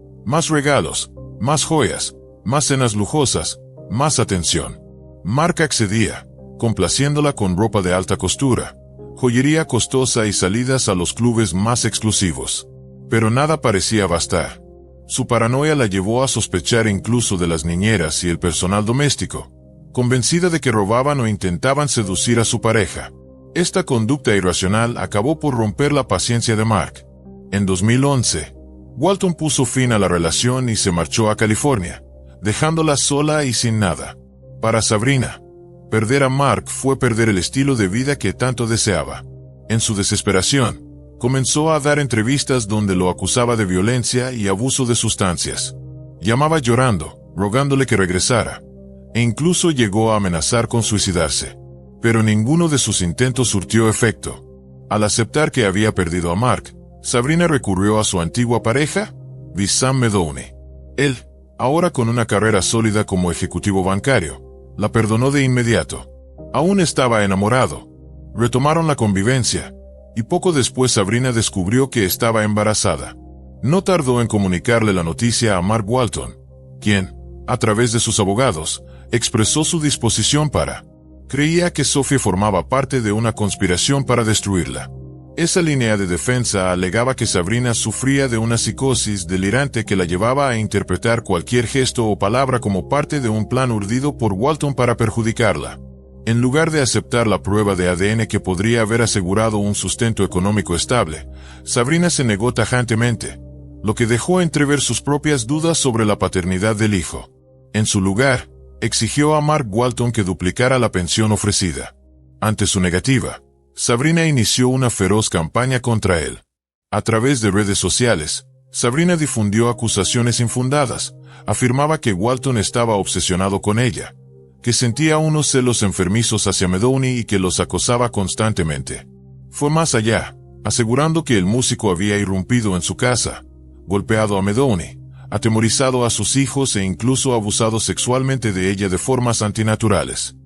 Speaker 1: regalos, más joyas, más cenas lujosas, más atención. Mark accedía, complaciéndola con ropa de alta costura, joyería costosa y salidas a los clubes más exclusivos. Pero nada parecía bastar. Su paranoia la llevó a sospechar incluso de las niñeras y el personal doméstico, convencida de que robaban o intentaban seducir a su pareja. Esta conducta irracional acabó por romper la paciencia de Mark. En 2011, Walton puso fin a la relación y se marchó a California, dejándola sola y sin nada. Para Sabrina, perder a Mark fue perder el estilo de vida que tanto deseaba. En su desesperación, comenzó a dar entrevistas donde lo acusaba de violencia y abuso de sustancias. Llamaba llorando, rogándole que regresara, e incluso llegó a amenazar con suicidarse. Pero ninguno de sus intentos surtió efecto. Al aceptar que había perdido a Mark, Sabrina recurrió a su antigua pareja, Wissam Medouni. Él, ahora con una carrera sólida como ejecutivo bancario, la perdonó de inmediato. Aún estaba enamorado. Retomaron la convivencia, y poco después Sabrina descubrió que estaba embarazada. No tardó en comunicarle la noticia a Mark Walton, quien, a través de sus abogados, expresó su disposición para. Creía que Sophie formaba parte de una conspiración para destruirla. Esa línea de defensa alegaba que Sabrina sufría de una psicosis delirante que la llevaba a interpretar cualquier gesto o palabra como parte de un plan urdido por Walton para perjudicarla. En lugar de aceptar la prueba de ADN que podría haber asegurado un sustento económico estable, Sabrina se negó tajantemente, lo que dejó entrever sus propias dudas sobre la paternidad del hijo. En su lugar, exigió a Mark Walton que duplicara la pensión ofrecida. Ante su negativa, Sabrina inició una feroz campaña contra él. A través de redes sociales, Sabrina difundió acusaciones infundadas, afirmaba que Walton estaba obsesionado con ella, que sentía unos celos enfermizos hacia Medouni y que los acosaba constantemente. Fue más allá, asegurando que el músico había irrumpido en su casa, golpeado a Medouni, atemorizado a sus hijos e incluso abusado sexualmente de ella de formas antinaturales.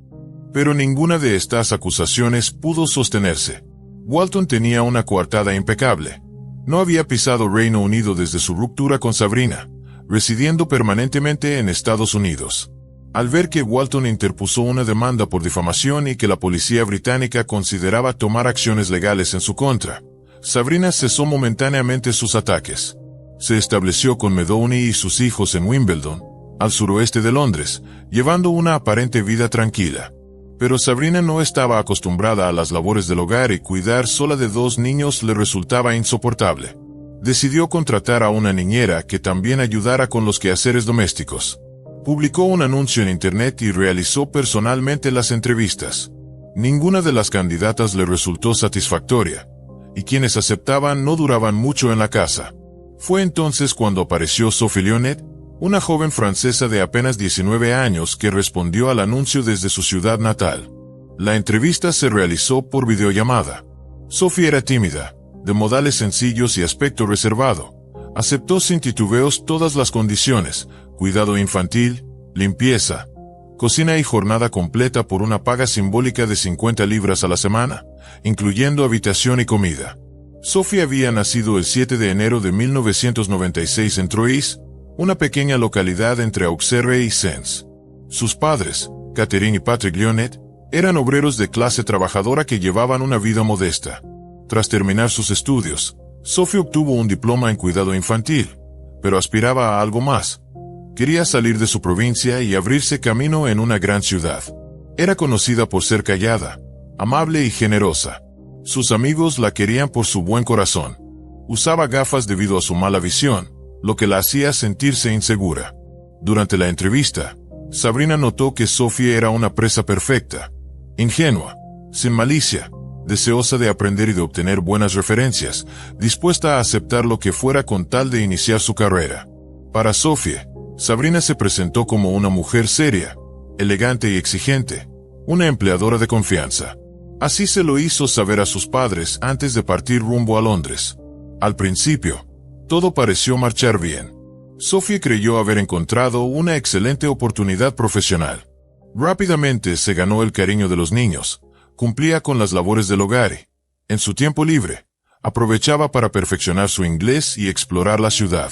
Speaker 1: Pero ninguna de estas acusaciones pudo sostenerse. Walton tenía una coartada impecable. No había pisado Reino Unido desde su ruptura con Sabrina, residiendo permanentemente en Estados Unidos. Al ver que Walton interpuso una demanda por difamación y que la policía británica consideraba tomar acciones legales en su contra, Sabrina cesó momentáneamente sus ataques. Se estableció con Medouni y sus hijos en Wimbledon, al suroeste de Londres, llevando una aparente vida tranquila. Pero Sabrina no estaba acostumbrada a las labores del hogar y cuidar sola de 2 niños le resultaba insoportable. Decidió contratar a una niñera que también ayudara con los quehaceres domésticos. Publicó un anuncio en internet y realizó personalmente las entrevistas. Ninguna de las candidatas le resultó satisfactoria, y quienes aceptaban no duraban mucho en la casa. Fue entonces cuando apareció Sophie Lionet, una joven francesa de apenas 19 años que respondió al anuncio desde su ciudad natal. La entrevista se realizó por videollamada. Sophie era tímida, de modales sencillos y aspecto reservado. Aceptó sin titubeos todas las condiciones: cuidado infantil, limpieza, cocina y jornada completa por una paga simbólica de 50 libras a la semana, incluyendo habitación y comida. Sophie había nacido el 7 de enero de 1996 en Troyes, una pequeña localidad entre Auxerre y Sens. Sus padres, Catherine y Patrick Lionet, eran obreros de clase trabajadora que llevaban una vida modesta. Tras terminar sus estudios, Sophie obtuvo un diploma en cuidado infantil, pero aspiraba a algo más. Quería salir de su provincia y abrirse camino en una gran ciudad. Era conocida por ser callada, amable y generosa. Sus amigos la querían por su buen corazón. Usaba gafas debido a su mala visión, lo que la hacía sentirse insegura. Durante la entrevista, Sabrina notó que Sophie era una presa perfecta, ingenua, sin malicia, deseosa de aprender y de obtener buenas referencias, dispuesta a aceptar lo que fuera con tal de iniciar su carrera. Para Sophie, Sabrina se presentó como una mujer seria, elegante y exigente, una empleadora de confianza. Así se lo hizo saber a sus padres antes de partir rumbo a Londres. Al principio, todo pareció marchar bien. Sophie creyó haber encontrado una excelente oportunidad profesional. Rápidamente se ganó el cariño de los niños, cumplía con las labores del hogar y, en su tiempo libre, aprovechaba para perfeccionar su inglés y explorar la ciudad.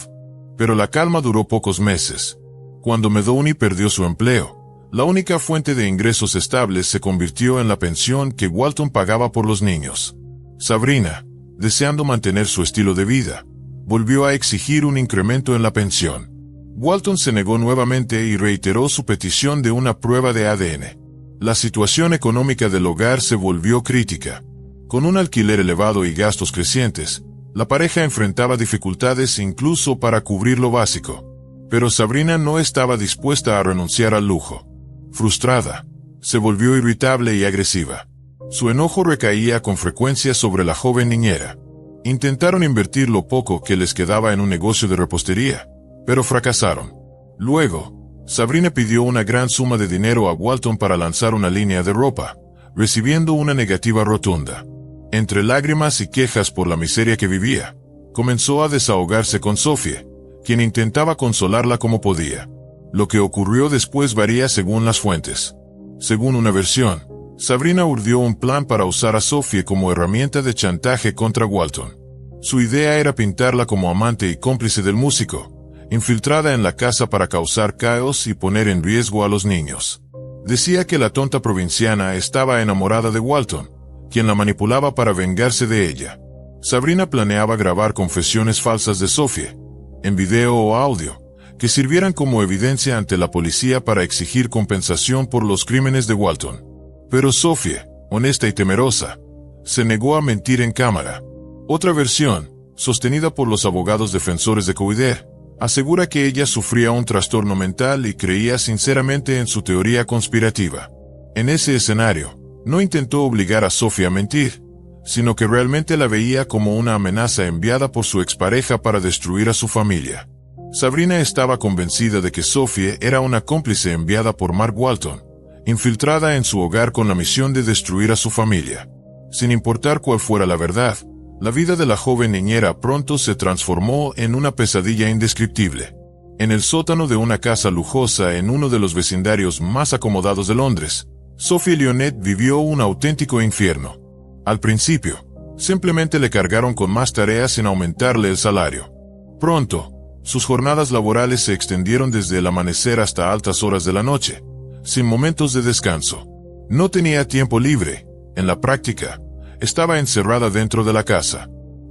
Speaker 1: Pero la calma duró pocos meses. Cuando Medouni perdió su empleo, la única fuente de ingresos estables se convirtió en la pensión que Walton pagaba por los niños. Sabrina, deseando mantener su estilo de vida, volvió a exigir un incremento en la pensión. Walton se negó nuevamente y reiteró su petición de una prueba de ADN. La situación económica del hogar se volvió crítica. Con un alquiler elevado y gastos crecientes, la pareja enfrentaba dificultades incluso para cubrir lo básico. Pero Sabrina no estaba dispuesta a renunciar al lujo. Frustrada, se volvió irritable y agresiva. Su enojo recaía con frecuencia sobre la joven niñera. Intentaron invertir lo poco que les quedaba en un negocio de repostería, pero fracasaron. Luego, Sabrina pidió una gran suma de dinero a Walton para lanzar una línea de ropa, recibiendo una negativa rotunda. Entre lágrimas y quejas por la miseria que vivía, comenzó a desahogarse con Sophie, quien intentaba consolarla como podía. Lo que ocurrió después varía según las fuentes. Según una versión, Sabrina urdió un plan para usar a Sophie como herramienta de chantaje contra Walton. Su idea era pintarla como amante y cómplice del músico, infiltrada en la casa para causar caos y poner en riesgo a los niños. Decía que la tonta provinciana estaba enamorada de Walton, quien la manipulaba para vengarse de ella. Sabrina planeaba grabar confesiones falsas de Sophie, en video o audio, que sirvieran como evidencia ante la policía para exigir compensación por los crímenes de Walton. Pero Sophie, honesta y temerosa, se negó a mentir en cámara. Otra versión, sostenida por los abogados defensores de Couder, asegura que ella sufría un trastorno mental y creía sinceramente en su teoría conspirativa. En ese escenario, no intentó obligar a Sophie a mentir, sino que realmente la veía como una amenaza enviada por su expareja para destruir a su familia. Sabrina estaba convencida de que Sophie era una cómplice enviada por Mark Walton, infiltrada en su hogar con la misión de destruir a su familia. Sin importar cuál fuera la verdad, la vida de la joven niñera pronto se transformó en una pesadilla indescriptible. En el sótano de una casa lujosa en uno de los vecindarios más acomodados de Londres, Sophie Lyonet vivió un auténtico infierno. Al principio, simplemente le cargaron con más tareas sin aumentarle el salario. Pronto, sus jornadas laborales se extendieron desde el amanecer hasta altas horas de la noche, sin momentos de descanso. No tenía tiempo libre. En la práctica, estaba encerrada dentro de la casa.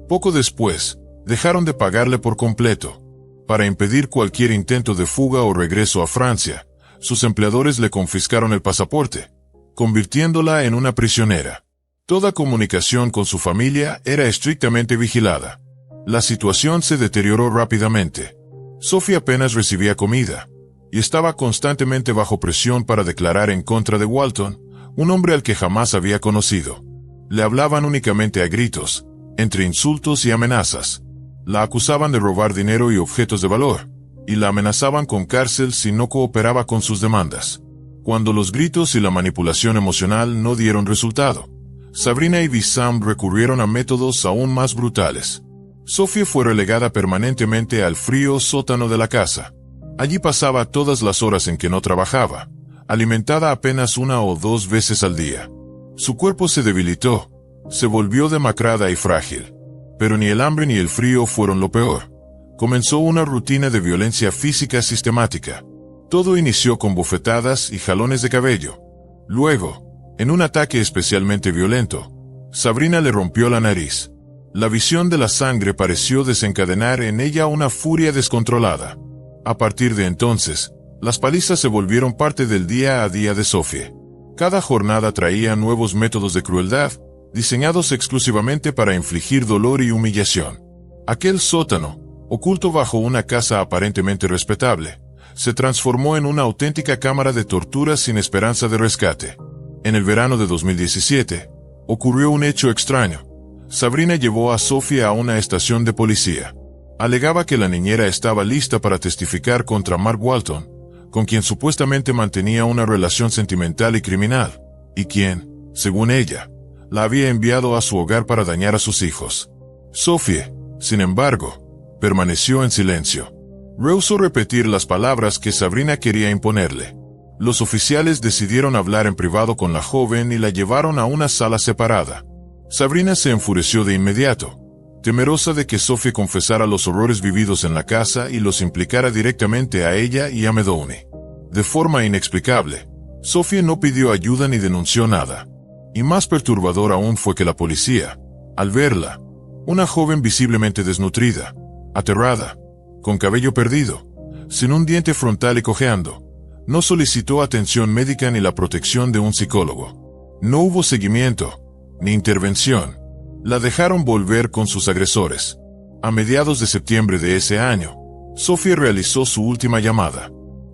Speaker 1: Poco después, dejaron de pagarle por completo. Para impedir cualquier intento de fuga o regreso a Francia, sus empleadores le confiscaron el pasaporte, convirtiéndola en una prisionera. Toda comunicación con su familia era estrictamente vigilada. La situación se deterioró rápidamente. Sophie apenas recibía comida, y estaba constantemente bajo presión para declarar en contra de Walton, un hombre al que jamás había conocido. Le hablaban únicamente a gritos, entre insultos y amenazas. La acusaban de robar dinero y objetos de valor, y la amenazaban con cárcel si no cooperaba con sus demandas. Cuando los gritos y la manipulación emocional no dieron resultado, Sabrina y Wissam recurrieron a métodos aún más brutales. Sophie fue relegada permanentemente al frío sótano de la casa. Allí pasaba todas las horas en que no trabajaba, alimentada apenas 1 o 2 veces al día. Su cuerpo se debilitó, se volvió demacrada y frágil. Pero ni el hambre ni el frío fueron lo peor. Comenzó una rutina de violencia física sistemática. Todo inició con bofetadas y jalones de cabello. Luego, en un ataque especialmente violento, Sabrina le rompió la nariz. La visión de la sangre pareció desencadenar en ella una furia descontrolada. A partir de entonces, las palizas se volvieron parte del día a día de Sophie. Cada jornada traía nuevos métodos de crueldad, diseñados exclusivamente para infligir dolor y humillación. Aquel sótano, oculto bajo una casa aparentemente respetable, se transformó en una auténtica cámara de torturas sin esperanza de rescate. En el verano de 2017, ocurrió un hecho extraño. Sabrina llevó a Sophie a una estación de policía. Alegaba que la niñera estaba lista para testificar contra Mark Walton, con quien supuestamente mantenía una relación sentimental y criminal, y quien, según ella, la había enviado a su hogar para dañar a sus hijos. Sophie, sin embargo, permaneció en silencio. Rehusó repetir las palabras que Sabrina quería imponerle. Los oficiales decidieron hablar en privado con la joven y la llevaron a una sala separada. Sabrina se enfureció de inmediato, temerosa de que Sophie confesara los horrores vividos en la casa y los implicara directamente a ella y a Medoune. De forma inexplicable, Sophie no pidió ayuda ni denunció nada. Y más perturbador aún fue que la policía, al verla, una joven visiblemente desnutrida, aterrada, con cabello perdido, sin un diente frontal y cojeando. No solicitó atención médica ni la protección de un psicólogo. No hubo seguimiento, ni intervención. La dejaron volver con sus agresores. A mediados de septiembre de ese año, Sophie realizó su última llamada.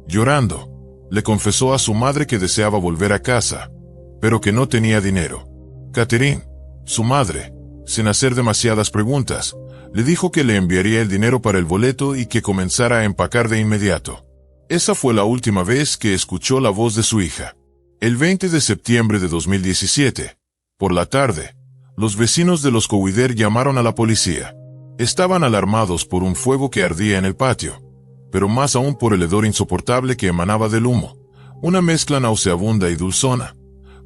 Speaker 1: Llorando, le confesó a su madre que deseaba volver a casa, pero que no tenía dinero. Catherine, su madre, sin hacer demasiadas preguntas, le dijo que le enviaría el dinero para el boleto y que comenzara a empacar de inmediato. Esa fue la última vez que escuchó la voz de su hija. El 20 de septiembre de 2017, por la tarde, los vecinos de Los Cowider llamaron a la policía. Estaban alarmados por un fuego que ardía en el patio, pero más aún por el hedor insoportable que emanaba del humo, una mezcla nauseabunda y dulzona,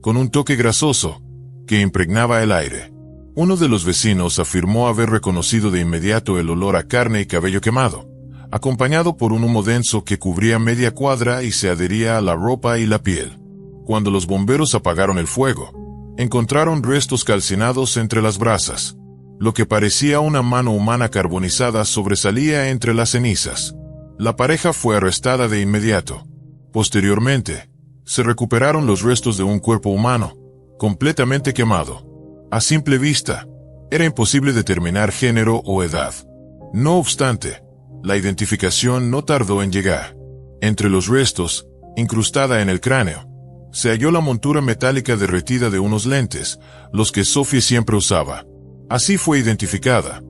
Speaker 1: con un toque grasoso, que impregnaba el aire. Uno de los vecinos afirmó haber reconocido de inmediato el olor a carne y cabello quemado, acompañado por un humo denso que cubría media cuadra y se adhería a la ropa y la piel. Cuando los bomberos apagaron el fuego, encontraron restos calcinados entre las brasas. Lo que parecía una mano humana carbonizada sobresalía entre las cenizas. La pareja fue arrestada de inmediato. Posteriormente, se recuperaron los restos de un cuerpo humano, completamente quemado. A simple vista, era imposible determinar género o edad. No obstante, la identificación no tardó en llegar. Entre los restos, incrustada en el cráneo, se halló la montura metálica derretida de unos lentes, los que Sophie siempre usaba. Así fue identificada.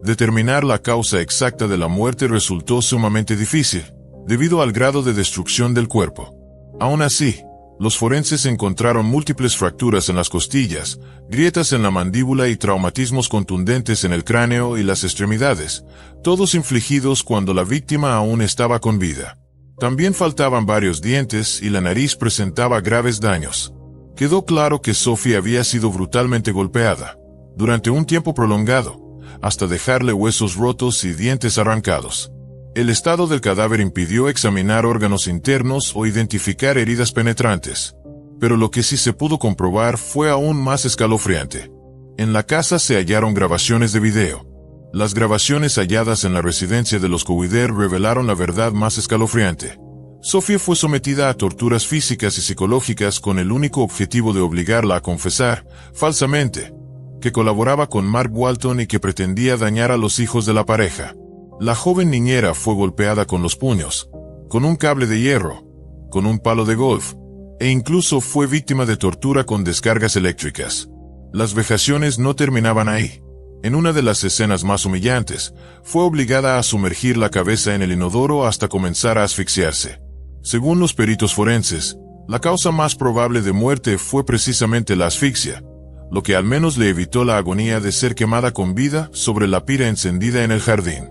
Speaker 1: Determinar la causa exacta de la muerte resultó sumamente difícil, debido al grado de destrucción del cuerpo. Aún así, los forenses encontraron múltiples fracturas en las costillas, grietas en la mandíbula y traumatismos contundentes en el cráneo y las extremidades, todos infligidos cuando la víctima aún estaba con vida. También faltaban varios dientes y la nariz presentaba graves daños. Quedó claro que Sophie había sido brutalmente golpeada, durante un tiempo prolongado, hasta dejarle huesos rotos y dientes arrancados. El estado del cadáver impidió examinar órganos internos o identificar heridas penetrantes. Pero lo que sí se pudo comprobar fue aún más escalofriante. En la casa se hallaron grabaciones de video. Las grabaciones halladas en la residencia de Los Cowider revelaron la verdad más escalofriante. Sophie fue sometida a torturas físicas y psicológicas con el único objetivo de obligarla a confesar, falsamente, que colaboraba con Mark Walton y que pretendía dañar a los hijos de la pareja. La joven niñera fue golpeada con los puños, con un cable de hierro, con un palo de golf, e incluso fue víctima de tortura con descargas eléctricas. Las vejaciones no terminaban ahí. En una de las escenas más humillantes, fue obligada a sumergir la cabeza en el inodoro hasta comenzar a asfixiarse. Según los peritos forenses, la causa más probable de muerte fue precisamente la asfixia, lo que al menos le evitó la agonía de ser quemada con vida sobre la pira encendida en el jardín.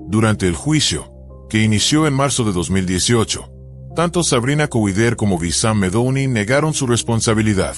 Speaker 1: Durante el juicio, que inició en marzo de 2018, tanto Sabrina Cowider como Wissam Medouni negaron su responsabilidad.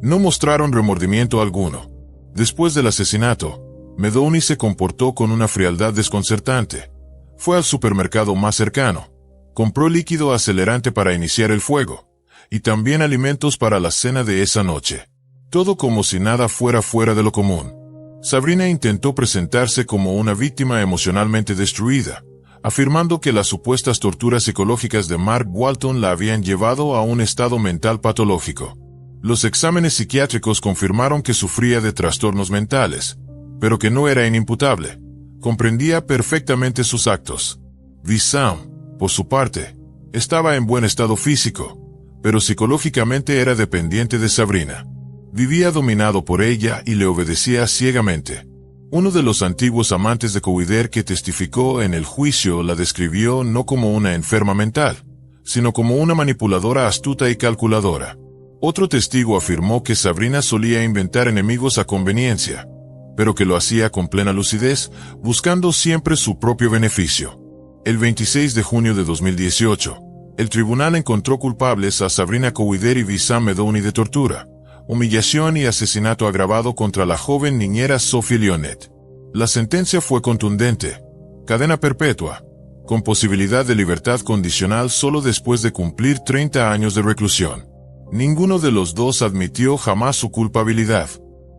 Speaker 1: No mostraron remordimiento alguno. Después del asesinato, Medouni se comportó con una frialdad desconcertante. Fue al supermercado más cercano, compró líquido acelerante para iniciar el fuego, y también alimentos para la cena de esa noche. Todo como si nada fuera fuera de lo común. Sabrina intentó presentarse como una víctima emocionalmente destruida, afirmando que las supuestas torturas psicológicas de Mark Walton la habían llevado a un estado mental patológico. Los exámenes psiquiátricos confirmaron que sufría de trastornos mentales, pero que no era inimputable. Comprendía perfectamente sus actos. Wissam, por su parte, estaba en buen estado físico, pero psicológicamente era dependiente de Sabrina. Vivía dominado por ella y le obedecía ciegamente. Uno de los antiguos amantes de Cowider que testificó en el juicio la describió no como una enferma mental, sino como una manipuladora astuta y calculadora. Otro testigo afirmó que Sabrina solía inventar enemigos a conveniencia, pero que lo hacía con plena lucidez, buscando siempre su propio beneficio. El 26 de junio de 2018, el tribunal encontró culpables a Sabrina Cowider y Wissam Medouni de tortura, humillación y asesinato agravado contra la joven niñera Sophie Lionet. La sentencia fue contundente: cadena perpetua, con posibilidad de libertad condicional solo después de cumplir 30 años de reclusión. Ninguno de los dos admitió jamás su culpabilidad.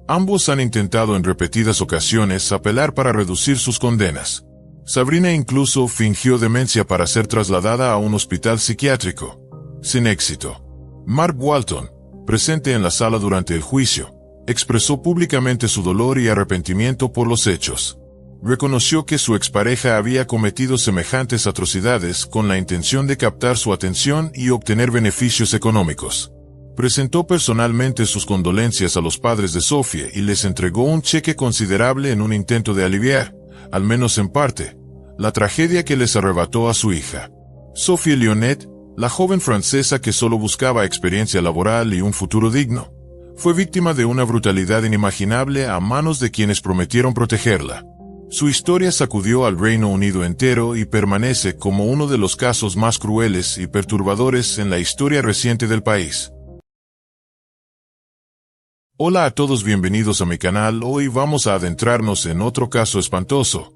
Speaker 1: Ambos han intentado en repetidas ocasiones apelar para reducir sus condenas. Sabrina incluso fingió demencia para ser trasladada a un hospital psiquiátrico. Sin éxito. Mark Walton, presente en la sala durante el juicio, expresó públicamente su dolor y arrepentimiento por los hechos. Reconoció que su expareja había cometido semejantes atrocidades con la intención de captar su atención y obtener beneficios económicos. Presentó personalmente sus condolencias a los padres de Sophie y les entregó un cheque considerable en un intento de aliviar, al menos en parte, la tragedia que les arrebató a su hija. Sophie Lionet, la joven francesa que solo buscaba experiencia laboral y un futuro digno, fue víctima de una brutalidad inimaginable a manos de quienes prometieron protegerla. Su historia sacudió al Reino Unido entero y permanece como uno de los casos más crueles y perturbadores en la historia reciente del país. Hola a todos, bienvenidos a mi canal. Hoy vamos a adentrarnos en otro caso espantoso.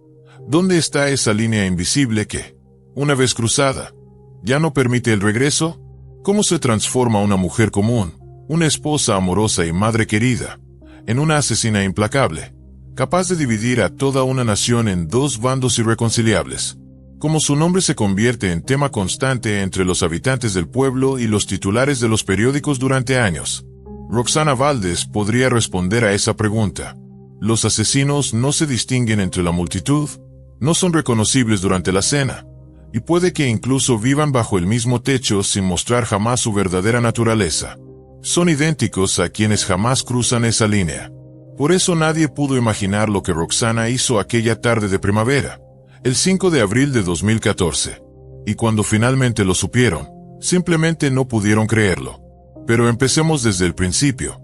Speaker 1: ¿Dónde está esa línea invisible que, una vez cruzada, ya no permite el regreso? ¿Cómo se transforma una mujer común, una esposa amorosa y madre querida, en una asesina implacable, capaz de dividir a toda una nación en dos bandos irreconciliables? Cómo su nombre se convierte en tema constante entre los habitantes del pueblo y los titulares de los periódicos durante años. Roxana Valdez podría responder a esa pregunta. Los asesinos no se distinguen entre la multitud, no son reconocibles durante la cena, y puede que incluso vivan bajo el mismo techo sin mostrar jamás su verdadera naturaleza. Son idénticos a quienes jamás cruzan esa línea. Por eso nadie pudo imaginar lo que Roxana hizo aquella tarde de primavera, el 5 de abril de 2014. Y cuando finalmente lo supieron, simplemente no pudieron creerlo. Pero empecemos desde el principio.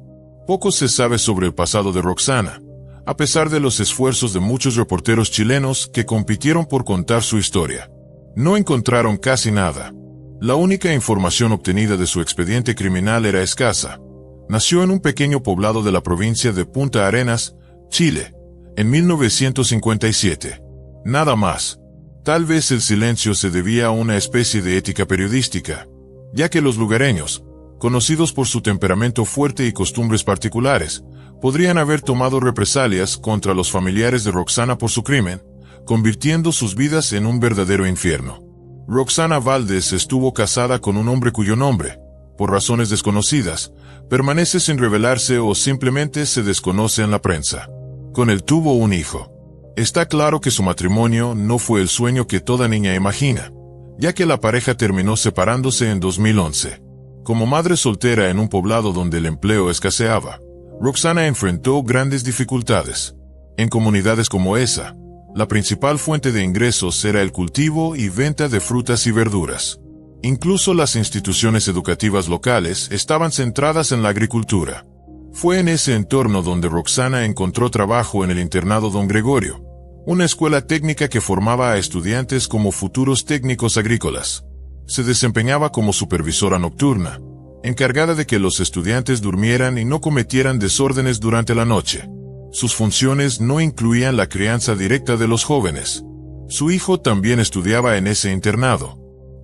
Speaker 1: Poco se sabe sobre el pasado de Roxana, a pesar de los esfuerzos de muchos reporteros chilenos que compitieron por contar su historia. No encontraron casi nada. La única información obtenida de su expediente criminal era escasa. Nació en un pequeño poblado de la provincia de Punta Arenas, Chile, en 1957. Nada más. Tal vez el silencio se debía a una especie de ética periodística, ya que los lugareños, conocidos por su temperamento fuerte y costumbres particulares, podrían haber tomado represalias contra los familiares de Roxana por su crimen, convirtiendo sus vidas en un verdadero infierno. Roxana Valdez estuvo casada con un hombre cuyo nombre, por razones desconocidas, permanece sin revelarse o simplemente se desconoce en la prensa. Con él tuvo un hijo. Está claro que su matrimonio no fue el sueño que toda niña imagina, ya que la pareja terminó separándose en 2011. Como madre soltera en un poblado donde el empleo escaseaba, Roxana enfrentó grandes dificultades. En comunidades como esa, la principal fuente de ingresos era el cultivo y venta de frutas y verduras. Incluso las instituciones educativas locales estaban centradas en la agricultura. Fue en ese entorno donde Roxana encontró trabajo en el internado Don Gregorio, una escuela técnica que formaba a estudiantes como futuros técnicos agrícolas. Se desempeñaba como supervisora nocturna, encargada de que los estudiantes durmieran y no cometieran desórdenes durante la noche. Sus funciones no incluían la crianza directa de los jóvenes. Su hijo también estudiaba en ese internado.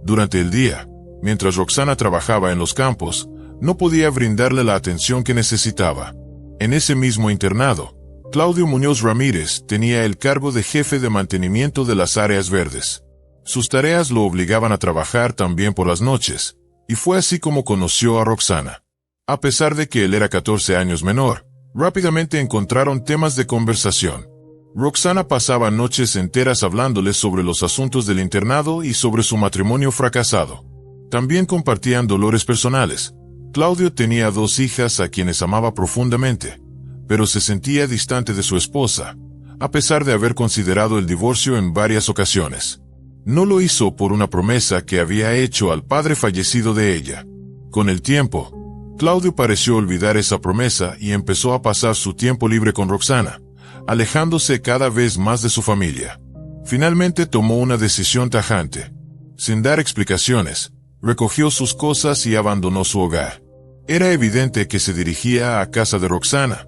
Speaker 1: Durante el día, mientras Roxana trabajaba en los campos, no podía brindarle la atención que necesitaba. En ese mismo internado, Claudio Muñoz Ramírez tenía el cargo de jefe de mantenimiento de las áreas verdes. Sus tareas lo obligaban a trabajar también por las noches, y fue así como conoció a Roxana. A pesar de que él era 14 años menor, rápidamente encontraron temas de conversación. Roxana pasaba noches enteras hablándoles sobre los asuntos del internado y sobre su matrimonio fracasado. También compartían dolores personales. Claudio tenía 2 hijas a quienes amaba profundamente, pero se sentía distante de su esposa, a pesar de haber considerado el divorcio en varias ocasiones. No lo hizo por una promesa que había hecho al padre fallecido de ella. Con el tiempo, Claudio pareció olvidar esa promesa y empezó a pasar su tiempo libre con Roxana, alejándose cada vez más de su familia. Finalmente tomó una decisión tajante. Sin dar explicaciones, recogió sus cosas y abandonó su hogar. Era evidente que se dirigía a casa de Roxana,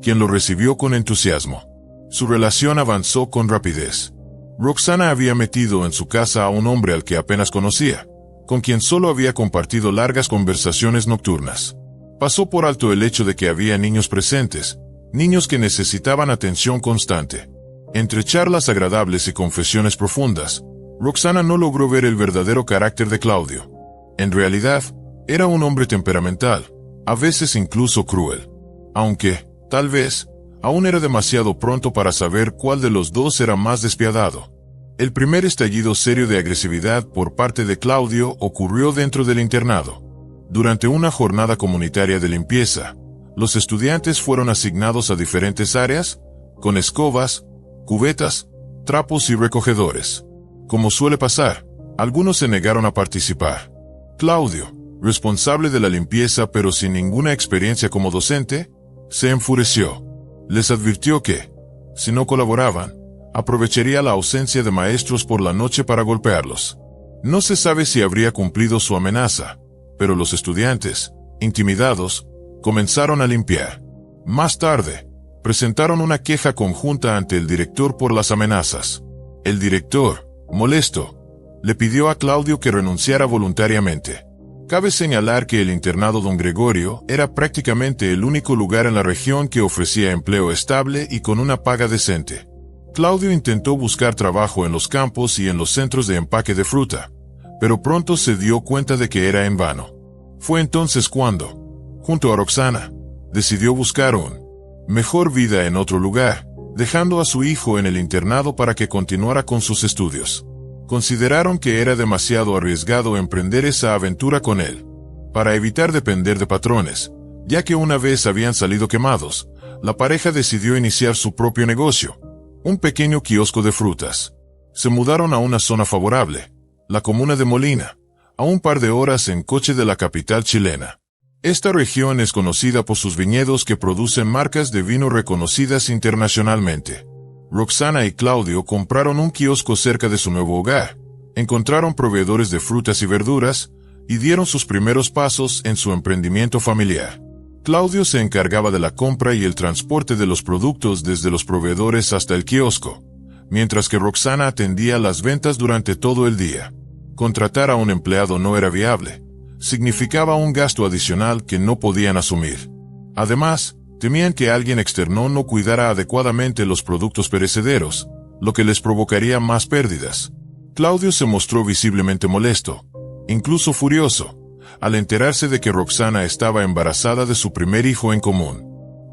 Speaker 1: quien lo recibió con entusiasmo. Su relación avanzó con rapidez. Roxana había metido en su casa a un hombre al que apenas conocía, con quien solo había compartido largas conversaciones nocturnas. Pasó por alto el hecho de que había niños presentes, niños que necesitaban atención constante. Entre charlas agradables y confesiones profundas, Roxana no logró ver el verdadero carácter de Claudio. En realidad, era un hombre temperamental, a veces incluso cruel. Aunque, tal vez, aún era demasiado pronto para saber cuál de los dos era más despiadado. El primer estallido serio de agresividad por parte de Claudio ocurrió dentro del internado. Durante una jornada comunitaria de limpieza, los estudiantes fueron asignados a diferentes áreas, con escobas, cubetas, trapos y recogedores. Como suele pasar, algunos se negaron a participar. Claudio, responsable de la limpieza pero sin ninguna experiencia como docente, se enfureció. Les advirtió que, si no colaboraban, aprovecharía la ausencia de maestros por la noche para golpearlos. No se sabe si habría cumplido su amenaza, pero los estudiantes, intimidados, comenzaron a limpiar. Más tarde, presentaron una queja conjunta ante el director por las amenazas. El director, molesto, le pidió a Claudio que renunciara voluntariamente. Cabe señalar que el internado Don Gregorio era prácticamente el único lugar en la región que ofrecía empleo estable y con una paga decente. Claudio intentó buscar trabajo en los campos y en los centros de empaque de fruta, pero pronto se dio cuenta de que era en vano. Fue entonces cuando, junto a Roxana, decidió buscar una mejor vida en otro lugar, dejando a su hijo en el internado para que continuara con sus estudios. Consideraron que era demasiado arriesgado emprender esa aventura con él. Para evitar depender de patrones, ya que una vez habían salido quemados, la pareja decidió iniciar su propio negocio, un pequeño kiosco de frutas. Se mudaron a una zona favorable, la comuna de Molina, a un par de horas en coche de la capital chilena. Esta región es conocida por sus viñedos que producen marcas de vino reconocidas internacionalmente. Roxana y Claudio compraron un kiosco cerca de su nuevo hogar, encontraron proveedores de frutas y verduras, y dieron sus primeros pasos en su emprendimiento familiar. Claudio se encargaba de la compra y el transporte de los productos desde los proveedores hasta el kiosco, mientras que Roxana atendía las ventas durante todo el día. Contratar a un empleado no era viable. Significaba un gasto adicional que no podían asumir. Además, temían que alguien externo no cuidara adecuadamente los productos perecederos, lo que les provocaría más pérdidas. Claudio se mostró visiblemente molesto, incluso furioso, al enterarse de que Roxana estaba embarazada de su primer hijo en común.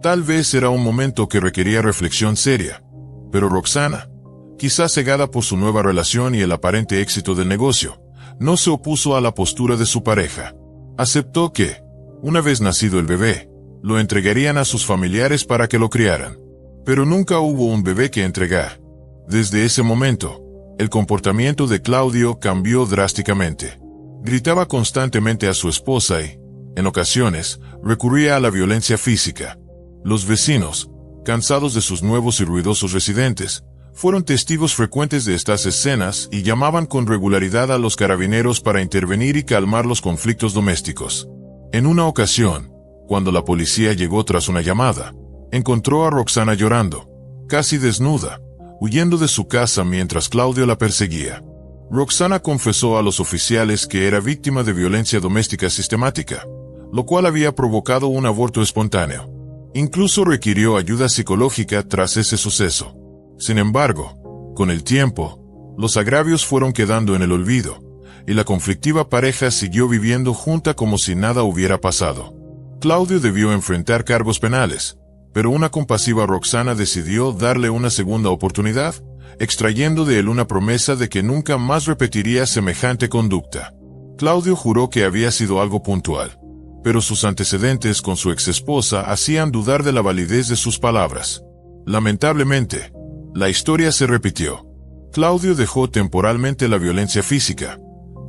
Speaker 1: Tal vez era un momento que requería reflexión seria, pero Roxana, quizás cegada por su nueva relación y el aparente éxito del negocio, no se opuso a la postura de su pareja. Aceptó que, una vez nacido el bebé, lo entregarían a sus familiares para que lo criaran. Pero nunca hubo un bebé que entregar. Desde ese momento, el comportamiento de Claudio cambió drásticamente. Gritaba constantemente a su esposa y, en ocasiones, recurría a la violencia física. Los vecinos, cansados de sus nuevos y ruidosos residentes, fueron testigos frecuentes de estas escenas y llamaban con regularidad a los carabineros para intervenir y calmar los conflictos domésticos. En una ocasión, cuando la policía llegó tras una llamada, encontró a Roxana llorando, casi desnuda, huyendo de su casa mientras Claudio la perseguía. Roxana confesó a los oficiales que era víctima de violencia doméstica sistemática, lo cual había provocado un aborto espontáneo. Incluso requirió ayuda psicológica tras ese suceso. Sin embargo, con el tiempo, los agravios fueron quedando en el olvido, y la conflictiva pareja siguió viviendo junta como si nada hubiera pasado. Claudio debió enfrentar cargos penales, pero una compasiva Roxana decidió darle una segunda oportunidad, extrayendo de él una promesa de que nunca más repetiría semejante conducta. Claudio juró que había sido algo puntual, pero sus antecedentes con su exesposa hacían dudar de la validez de sus palabras. Lamentablemente, la historia se repitió. Claudio dejó temporalmente la violencia física,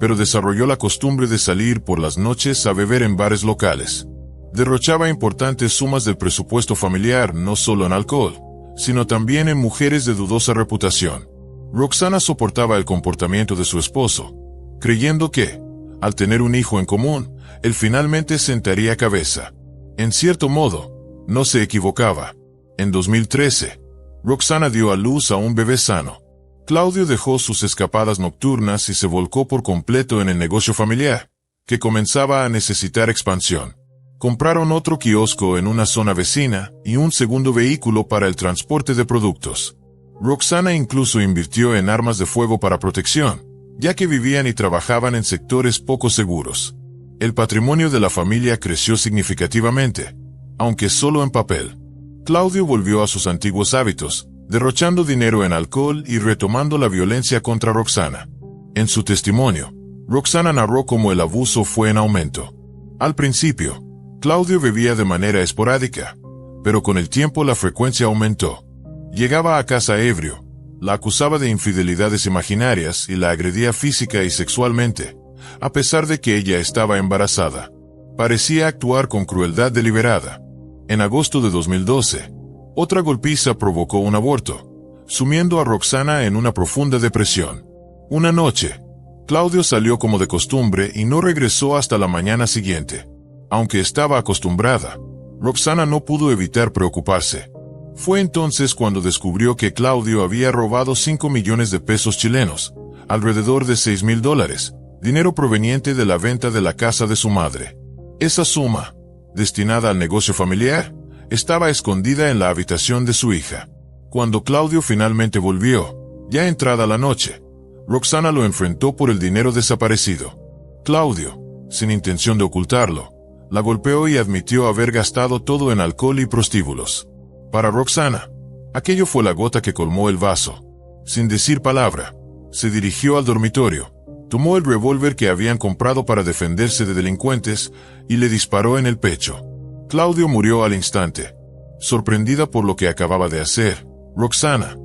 Speaker 1: pero desarrolló la costumbre de salir por las noches a beber en bares locales. Derrochaba importantes sumas del presupuesto familiar no solo en alcohol, sino también en mujeres de dudosa reputación. Roxana soportaba el comportamiento de su esposo, creyendo que, al tener un hijo en común, él finalmente sentaría cabeza. En cierto modo, no se equivocaba. En 2013, Roxana dio a luz a un bebé sano. Claudio dejó sus escapadas nocturnas y se volcó por completo en el negocio familiar, que comenzaba a necesitar expansión. Compraron otro kiosco en una zona vecina y un segundo vehículo para el transporte de productos. Roxana incluso invirtió en armas de fuego para protección, ya que vivían y trabajaban en sectores poco seguros. El patrimonio de la familia creció significativamente, aunque solo en papel. Claudio volvió a sus antiguos hábitos, derrochando dinero en alcohol y retomando la violencia contra Roxana. En su testimonio, Roxana narró cómo el abuso fue en aumento. Al principio, Claudio bebía de manera esporádica, pero con el tiempo la frecuencia aumentó. Llegaba a casa ebrio, la acusaba de infidelidades imaginarias y la agredía física y sexualmente, a pesar de que ella estaba embarazada. Parecía actuar con crueldad deliberada. En agosto de 2012, otra golpiza provocó un aborto, sumiendo a Roxana en una profunda depresión. Una noche, Claudio salió como de costumbre y no regresó hasta la mañana siguiente. Aunque estaba acostumbrada, Roxana no pudo evitar preocuparse. Fue entonces cuando descubrió que Claudio había robado 5 millones de pesos chilenos, alrededor de $6,000, dinero proveniente de la venta de la casa de su madre. Esa suma, destinada al negocio familiar, estaba escondida en la habitación de su hija. Cuando Claudio finalmente volvió, ya entrada la noche, Roxana lo enfrentó por el dinero desaparecido. Claudio, sin intención de ocultarlo, la golpeó y admitió haber gastado todo en alcohol y prostíbulos. Para Roxana, aquello fue la gota que colmó el vaso. Sin decir palabra, se dirigió al dormitorio, tomó el revólver que habían comprado para defenderse de delincuentes y le disparó en el pecho. Claudio murió al instante. Sorprendida por lo que acababa de hacer, Roxana,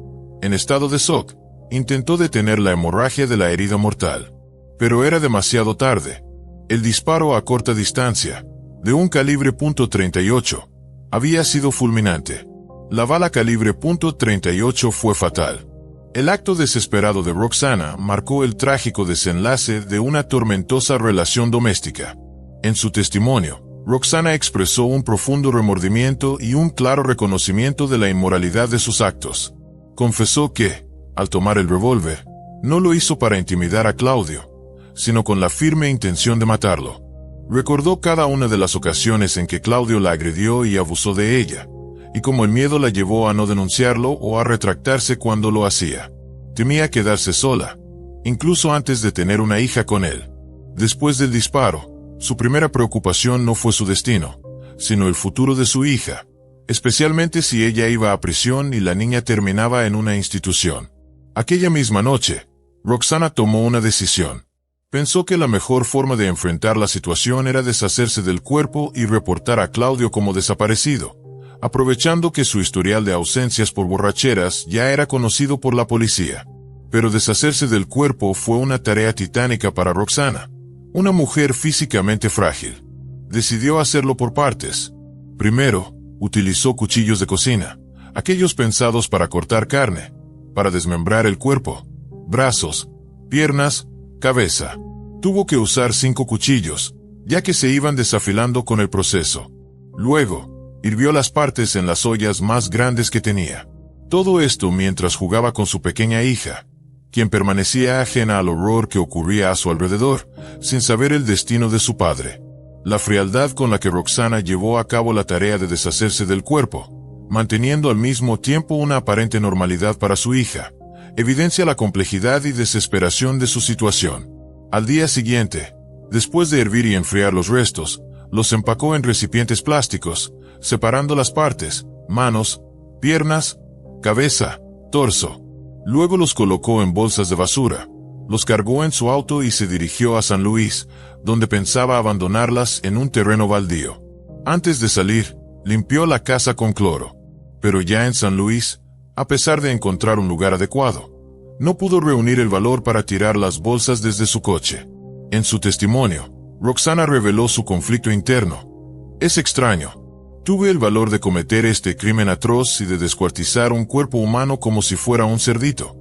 Speaker 1: en estado de shock, intentó detener la hemorragia de la herida mortal. Pero era demasiado tarde. El disparo a corta distancia, de un calibre .38, había sido fulminante. La bala calibre .38 fue fatal. El acto desesperado de Roxana marcó el trágico desenlace de una tormentosa relación doméstica. En su testimonio, Roxana expresó un profundo remordimiento y un claro reconocimiento de la inmoralidad de sus actos. Confesó que, al tomar el revólver, no lo hizo para intimidar a Claudio, sino con la firme intención de matarlo. Recordó cada una de las ocasiones en que Claudio la agredió y abusó de ella, y cómo el miedo la llevó a no denunciarlo o a retractarse cuando lo hacía. Temía quedarse sola, incluso antes de tener una hija con él. Después del disparo, su primera preocupación no fue su destino, sino el futuro de su hija, especialmente si ella iba a prisión y la niña terminaba en una institución. Aquella misma noche, Roxana tomó una decisión. Pensó que la mejor forma de enfrentar la situación era deshacerse del cuerpo y reportar a Claudio como desaparecido, aprovechando que su historial de ausencias por borracheras ya era conocido por la policía. Pero deshacerse del cuerpo fue una tarea titánica para Roxana, una mujer físicamente frágil. Decidió hacerlo por partes. Primero, utilizó cuchillos de cocina, aquellos pensados para cortar carne, para desmembrar el cuerpo, brazos, piernas, cabeza. Tuvo que usar 5 cuchillos, ya que se iban desafilando con el proceso. Luego, hirvió las partes en las ollas más grandes que tenía. Todo esto mientras jugaba con su pequeña hija, quien permanecía ajena al horror que ocurría a su alrededor, sin saber el destino de su padre. La frialdad con la que Roxana llevó a cabo la tarea de deshacerse del cuerpo, manteniendo al mismo tiempo una aparente normalidad para su hija, evidencia la complejidad y desesperación de su situación. Al día siguiente, después de hervir y enfriar los restos, los empacó en recipientes plásticos, separando las partes, manos, piernas, cabeza, torso. Luego los colocó en bolsas de basura, los cargó en su auto y se dirigió a San Luis, donde pensaba abandonarlas en un terreno baldío. Antes de salir, limpió la casa con cloro. Pero ya en San Luis, a pesar de encontrar un lugar adecuado, no pudo reunir el valor para tirar las bolsas desde su coche. En su testimonio, Roxana reveló su conflicto interno. Es extraño. Tuve el valor de cometer este crimen atroz y de descuartizar un cuerpo humano como si fuera un cerdito,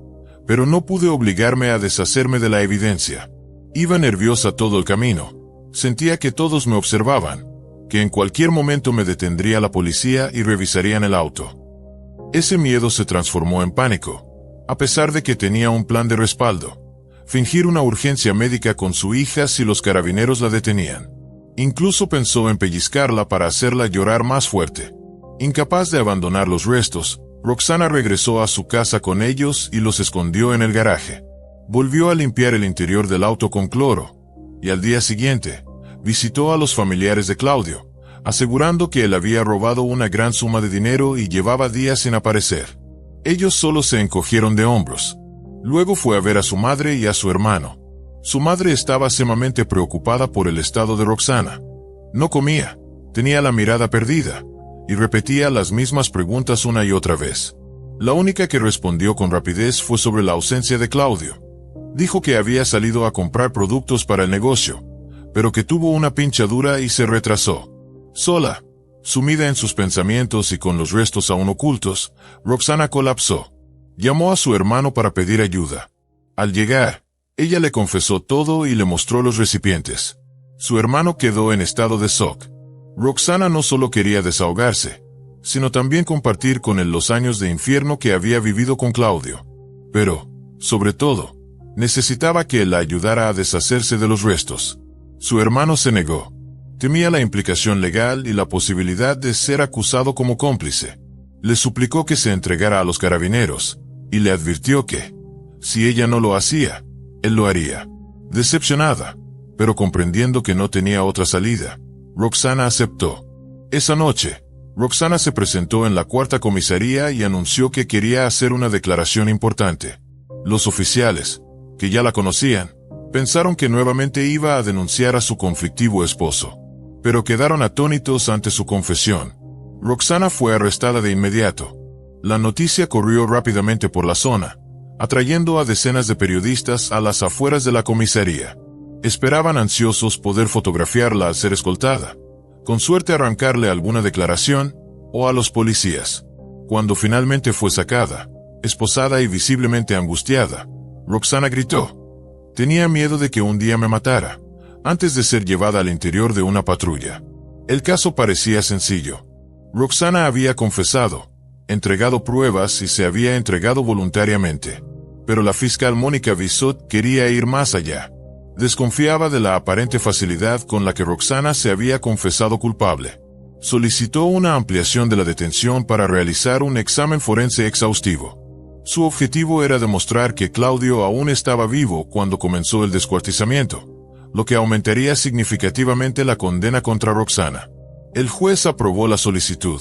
Speaker 1: pero no pude obligarme a deshacerme de la evidencia. Iba nerviosa todo el camino. Sentía que todos me observaban, que en cualquier momento me detendría la policía y revisarían el auto. Ese miedo se transformó en pánico, a pesar de que tenía un plan de respaldo. Fingir una urgencia médica con su hija si los carabineros la detenían. Incluso pensó en pellizcarla para hacerla llorar más fuerte. Incapaz de abandonar los restos, Roxana regresó a su casa con ellos y los escondió en el garaje. Volvió a limpiar el interior del auto con cloro, y al día siguiente, visitó a los familiares de Claudio, asegurando que él había robado una gran suma de dinero y llevaba días sin aparecer. Ellos solo se encogieron de hombros. Luego fue a ver a su madre y a su hermano. Su madre estaba sumamente preocupada por el estado de Roxana. No comía, tenía la mirada perdida, y repetía las mismas preguntas una y otra vez. La única que respondió con rapidez fue sobre la ausencia de Claudio. Dijo que había salido a comprar productos para el negocio, pero que tuvo una pinchadura y se retrasó. Sola, sumida en sus pensamientos y con los restos aún ocultos, Roxana colapsó. Llamó a su hermano para pedir ayuda. Al llegar, ella le confesó todo y le mostró los recipientes. Su hermano quedó en estado de shock. Roxana no solo quería desahogarse, sino también compartir con él los años de infierno que había vivido con Claudio. Pero, sobre todo, necesitaba que él la ayudara a deshacerse de los restos. Su hermano se negó. Temía la implicación legal y la posibilidad de ser acusado como cómplice. Le suplicó que se entregara a los carabineros, y le advirtió que, si ella no lo hacía, él lo haría. Decepcionada, pero comprendiendo que no tenía otra salida, Roxana aceptó. Esa noche, Roxana se presentó en la cuarta comisaría y anunció que quería hacer una declaración importante. Los oficiales, que ya la conocían, pensaron que nuevamente iba a denunciar a su conflictivo esposo, pero quedaron atónitos ante su confesión. Roxana fue arrestada de inmediato. La noticia corrió rápidamente por la zona, atrayendo a decenas de periodistas a las afueras de la comisaría. Esperaban ansiosos poder fotografiarla al ser escoltada, con suerte arrancarle alguna declaración, o a los policías. Cuando finalmente fue sacada, esposada y visiblemente angustiada, Roxana gritó: «Tenía miedo de que un día me matara, antes de ser llevada al interior de una patrulla». El caso parecía sencillo. Roxana había confesado, entregado pruebas y se había entregado voluntariamente. Pero la fiscal Mónica Bissot quería ir más allá. Desconfiaba de la aparente facilidad con la que Roxana se había confesado culpable. Solicitó una ampliación de la detención para realizar un examen forense exhaustivo. Su objetivo era demostrar que Claudio aún estaba vivo cuando comenzó el descuartizamiento, lo que aumentaría significativamente la condena contra Roxana. El juez aprobó la solicitud.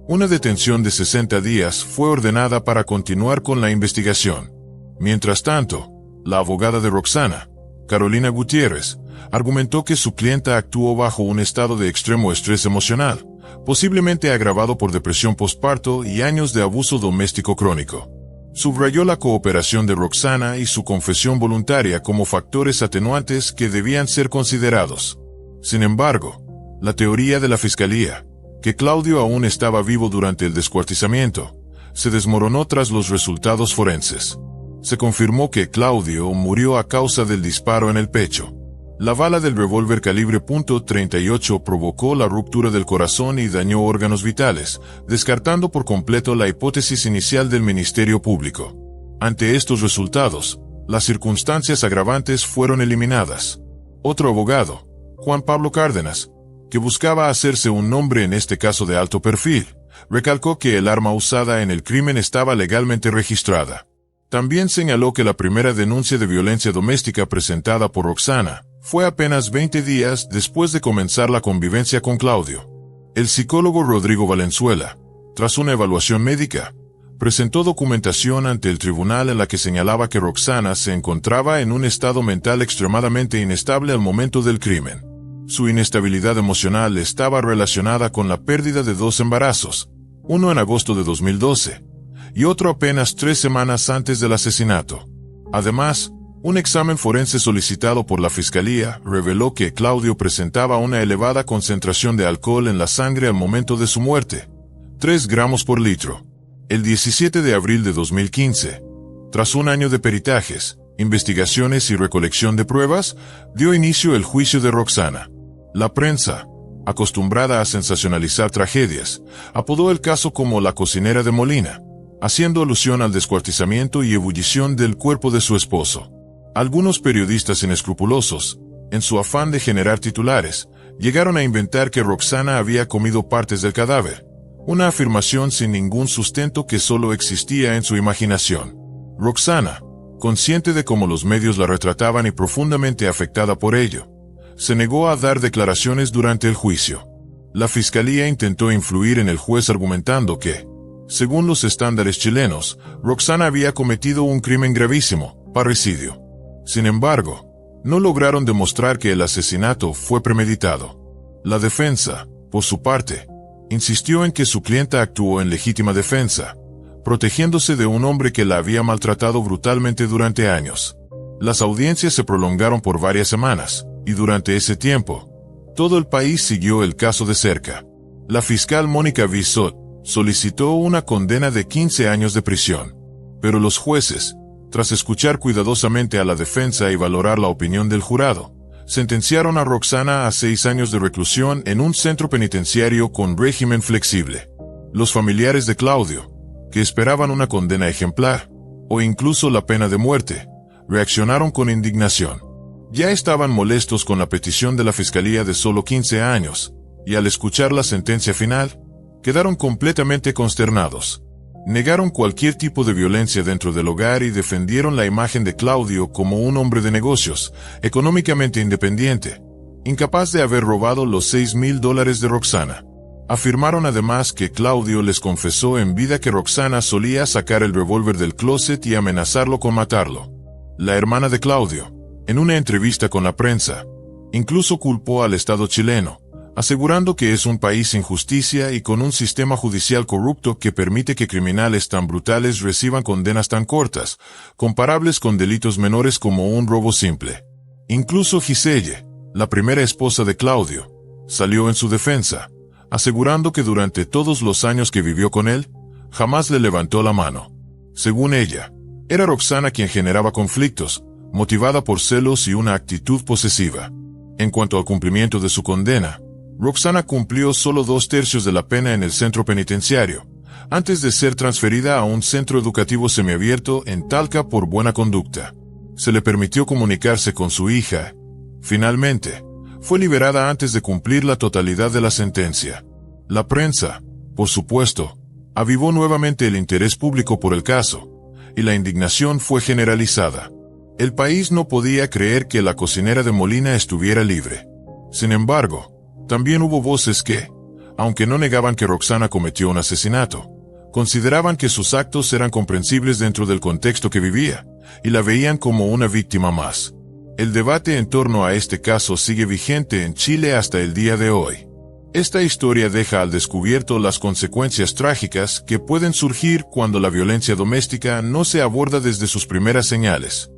Speaker 1: Una detención de 60 días fue ordenada para continuar con la investigación. Mientras tanto, la abogada de Roxana, Carolina Gutiérrez, argumentó que su clienta actuó bajo un estado de extremo estrés emocional, posiblemente agravado por depresión postparto y años de abuso doméstico crónico. Subrayó la cooperación de Roxana y su confesión voluntaria como factores atenuantes que debían ser considerados. Sin embargo, la teoría de la fiscalía, que Claudio aún estaba vivo durante el descuartizamiento, se desmoronó tras los resultados forenses. Se confirmó que Claudio murió a causa del disparo en el pecho. La bala del revólver calibre .38 provocó la ruptura del corazón y dañó órganos vitales, descartando por completo la hipótesis inicial del Ministerio Público. Ante estos resultados, las circunstancias agravantes fueron eliminadas. Otro abogado, Juan Pablo Cárdenas, que buscaba hacerse un nombre en este caso de alto perfil, recalcó que el arma usada en el crimen estaba legalmente registrada. También señaló que la primera denuncia de violencia doméstica presentada por Roxana fue apenas 20 días después de comenzar la convivencia con Claudio. El psicólogo Rodrigo Valenzuela, tras una evaluación médica, presentó documentación ante el tribunal en la que señalaba que Roxana se encontraba en un estado mental extremadamente inestable al momento del crimen. Su inestabilidad emocional estaba relacionada con la pérdida de 2 embarazos, uno en agosto de 2012, y otro apenas 3 semanas antes del asesinato. Además, un examen forense solicitado por la Fiscalía reveló que Claudio presentaba una elevada concentración de alcohol en la sangre al momento de su muerte, 3 gramos por litro. El 17 de abril de 2015, tras un año de peritajes, investigaciones y recolección de pruebas, dio inicio el juicio de Roxana. La prensa, acostumbrada a sensacionalizar tragedias, apodó el caso como la cocinera de Molina, haciendo alusión al descuartizamiento y ebullición del cuerpo de su esposo. Algunos periodistas inescrupulosos, en su afán de generar titulares, llegaron a inventar que Roxana había comido partes del cadáver, Una afirmación sin ningún sustento que solo existía en su imaginación. Roxana, consciente de cómo los medios la retrataban y profundamente afectada por ello, se negó a dar declaraciones durante el juicio. La fiscalía intentó influir en el juez argumentando que, según los estándares chilenos, Roxana había cometido un crimen gravísimo, parricidio. Sin embargo, no lograron demostrar que el asesinato fue premeditado. La defensa, por su parte, insistió en que su clienta actuó en legítima defensa, protegiéndose de un hombre que la había maltratado brutalmente durante años. Las audiencias se prolongaron por varias semanas, y durante ese tiempo, todo el país siguió el caso de cerca. La fiscal Mónica Visot solicitó una condena de 15 años de prisión, pero los jueces, tras escuchar cuidadosamente a la defensa y valorar la opinión del jurado, sentenciaron a Roxana a 6 años de reclusión en un centro penitenciario con régimen flexible. Los familiares de Claudio, que esperaban una condena ejemplar, o incluso la pena de muerte, reaccionaron con indignación. Ya estaban molestos con la petición de la fiscalía de solo 15 años, y al escuchar la sentencia final, quedaron completamente consternados. Negaron cualquier tipo de violencia dentro del hogar y defendieron la imagen de Claudio como un hombre de negocios, económicamente independiente, incapaz de haber robado los $6,000 de Roxana. Afirmaron además que Claudio les confesó en vida que Roxana solía sacar el revólver del closet y amenazarlo con matarlo. La hermana de Claudio, en una entrevista con la prensa, incluso culpó al Estado chileno, asegurando que es un país sin justicia y con un sistema judicial corrupto que permite que criminales tan brutales reciban condenas tan cortas, comparables con delitos menores como un robo simple. Incluso Giselle, la primera esposa de Claudio, salió en su defensa, asegurando que durante todos los años que vivió con él, jamás le levantó la mano. Según ella, era Roxana quien generaba conflictos, motivada por celos y una actitud posesiva. En cuanto al cumplimiento de su condena, Roxana cumplió solo 2/3 de la pena en el centro penitenciario, antes de ser transferida a un centro educativo semiabierto en Talca por buena conducta. Se le permitió comunicarse con su hija. Finalmente, fue liberada antes de cumplir la totalidad de la sentencia. La prensa, por supuesto, avivó nuevamente el interés público por el caso, y la indignación fue generalizada. El país no podía creer que la cocinera de Molina estuviera libre. Sin embargo, también hubo voces que, aunque no negaban que Roxana cometió un asesinato, consideraban que sus actos eran comprensibles dentro del contexto que vivía, y la veían como una víctima más. El debate en torno a este caso sigue vigente en Chile hasta el día de hoy. Esta historia deja al descubierto las consecuencias trágicas que pueden surgir cuando la violencia doméstica no se aborda desde sus primeras señales.